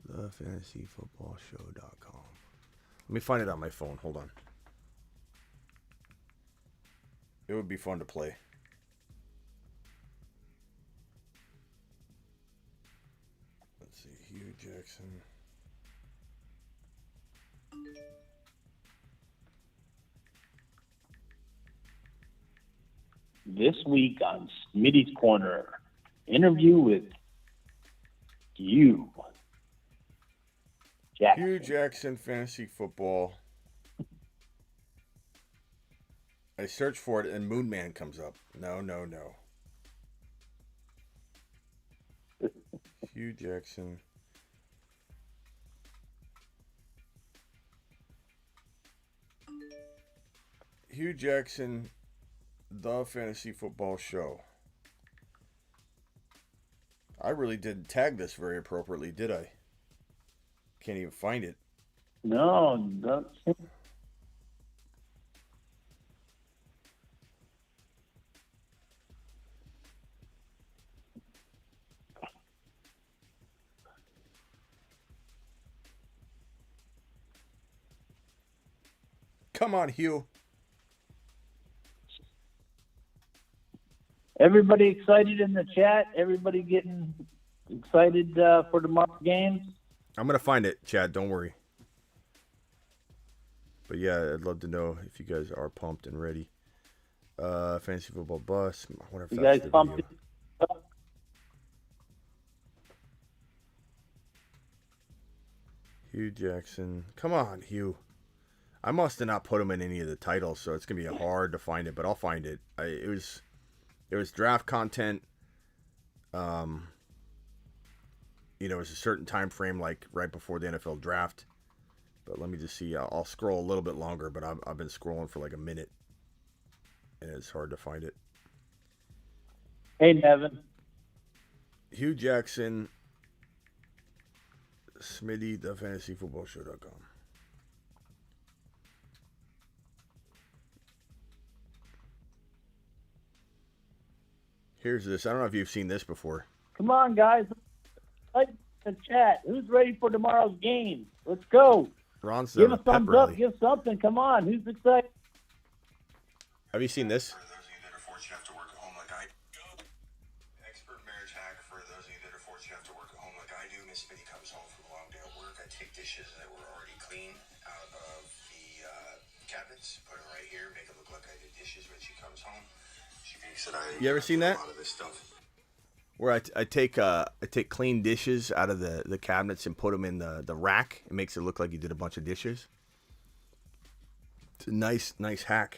TheFantasyFootballShow.com. Let me find it on my phone. Hold on. It would be fun to play. Let's Let's see, Hugh Jackson. This week on Smitty's Corner, interview with Hugh Jackson. Hugh Jackson, fantasy football. I search for it and Moon Man comes up. No. Hugh Jackson. Hugh Jackson, the fantasy football show. I really didn't tag this very appropriately, did I? Can't even find it. No, that's... Come on, Hugh. Everybody excited in the chat? Everybody getting excited for tomorrow's games? I'm going to find it, Chad. Don't worry. But yeah, I'd love to know if you guys are pumped and ready. Fantasy football bus. I wonder if you that's guys the pumped? video. Hugh Jackson. Come on, Hugh. I must have not put him in any of the titles, so it's going to be hard to find it, but I'll find it. It was draft content. It was a certain time frame, like right before the NFL draft. But let me just see. I'll scroll a little bit longer, but I've been scrolling for like a minute, and it's hard to find it. Hey, Nevin. Hugh Jackson, Smitty, the fantasyfootballshow.com. Here's this. I don't know if you've seen this before. Come on, guys. Like the chat. Who's ready for tomorrow's game? Let's go. Ron's give a thumbs up. Give something. Come on. Who's excited? Have you seen this? For those of you that are fortunate enough to work at home like I do. Expert marriage hack for those of you that are fortunate enough to work at home like I do. Miss Smitty comes home from a long day at work. I take dishes that were already clean out of the cabinets, put them right here, make it look like I did dishes when she comes home. She thinks that You ever seen that? A lot of this stuff. Where I take clean dishes out of the cabinets and put them in the rack. It makes it look like you did a bunch of dishes. It's a nice hack.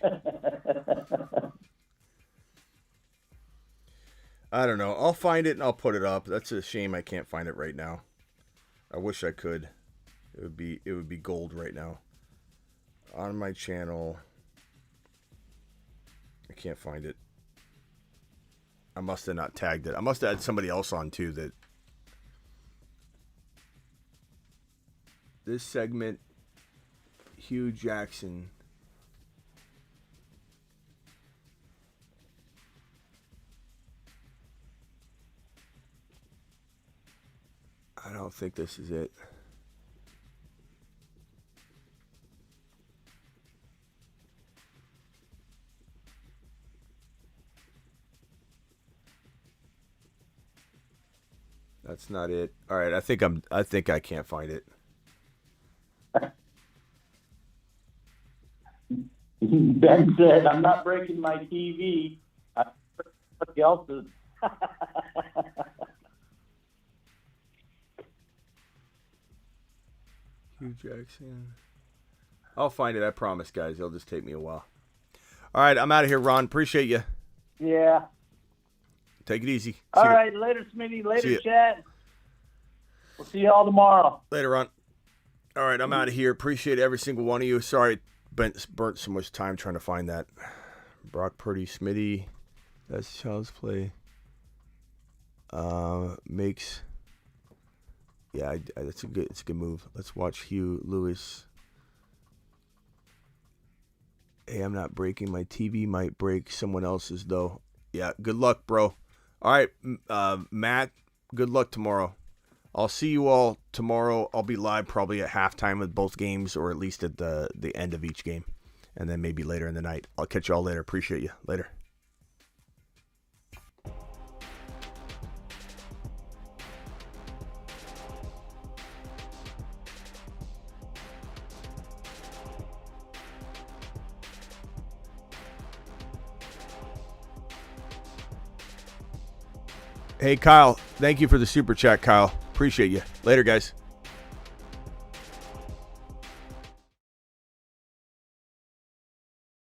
I don't know. I'll find it and I'll put it up. That's a shame I can't find it right now. I wish I could. It would be gold right now. On my channel. I can't find it. I must have not tagged it. I must have had somebody else on too that this segment, Hugh Jackson. I don't think this is it. That's not it. All right, I think I can't find it. Ben said, "I'm not breaking my TV. Somebody else's." Hugh Jackson. I'll find it. I promise, guys. It'll just take me a while. All right, I'm out of here, Ron. Appreciate you. Yeah. Take it easy. All right, later, Smitty. Later, chat. We'll see you all tomorrow. Later, Ron. All right, I'm out of here. Appreciate every single one of you. Sorry, burnt so much time trying to find that. Brock Purdy, Smitty. That's child's play. Makes. Yeah, it's a good move. Let's watch Hugh Lewis. Hey, I'm not breaking my TV. Might break someone else's though. Yeah, good luck, bro. All right, Matt. Good luck tomorrow. I'll see you all tomorrow. I'll be live probably at halftime of both games, or at least at the end of each game, and then maybe later in the night. I'll catch you all later. Appreciate you. Later. Hey, Kyle. Thank you for the super chat, Kyle. Appreciate you. Later, guys.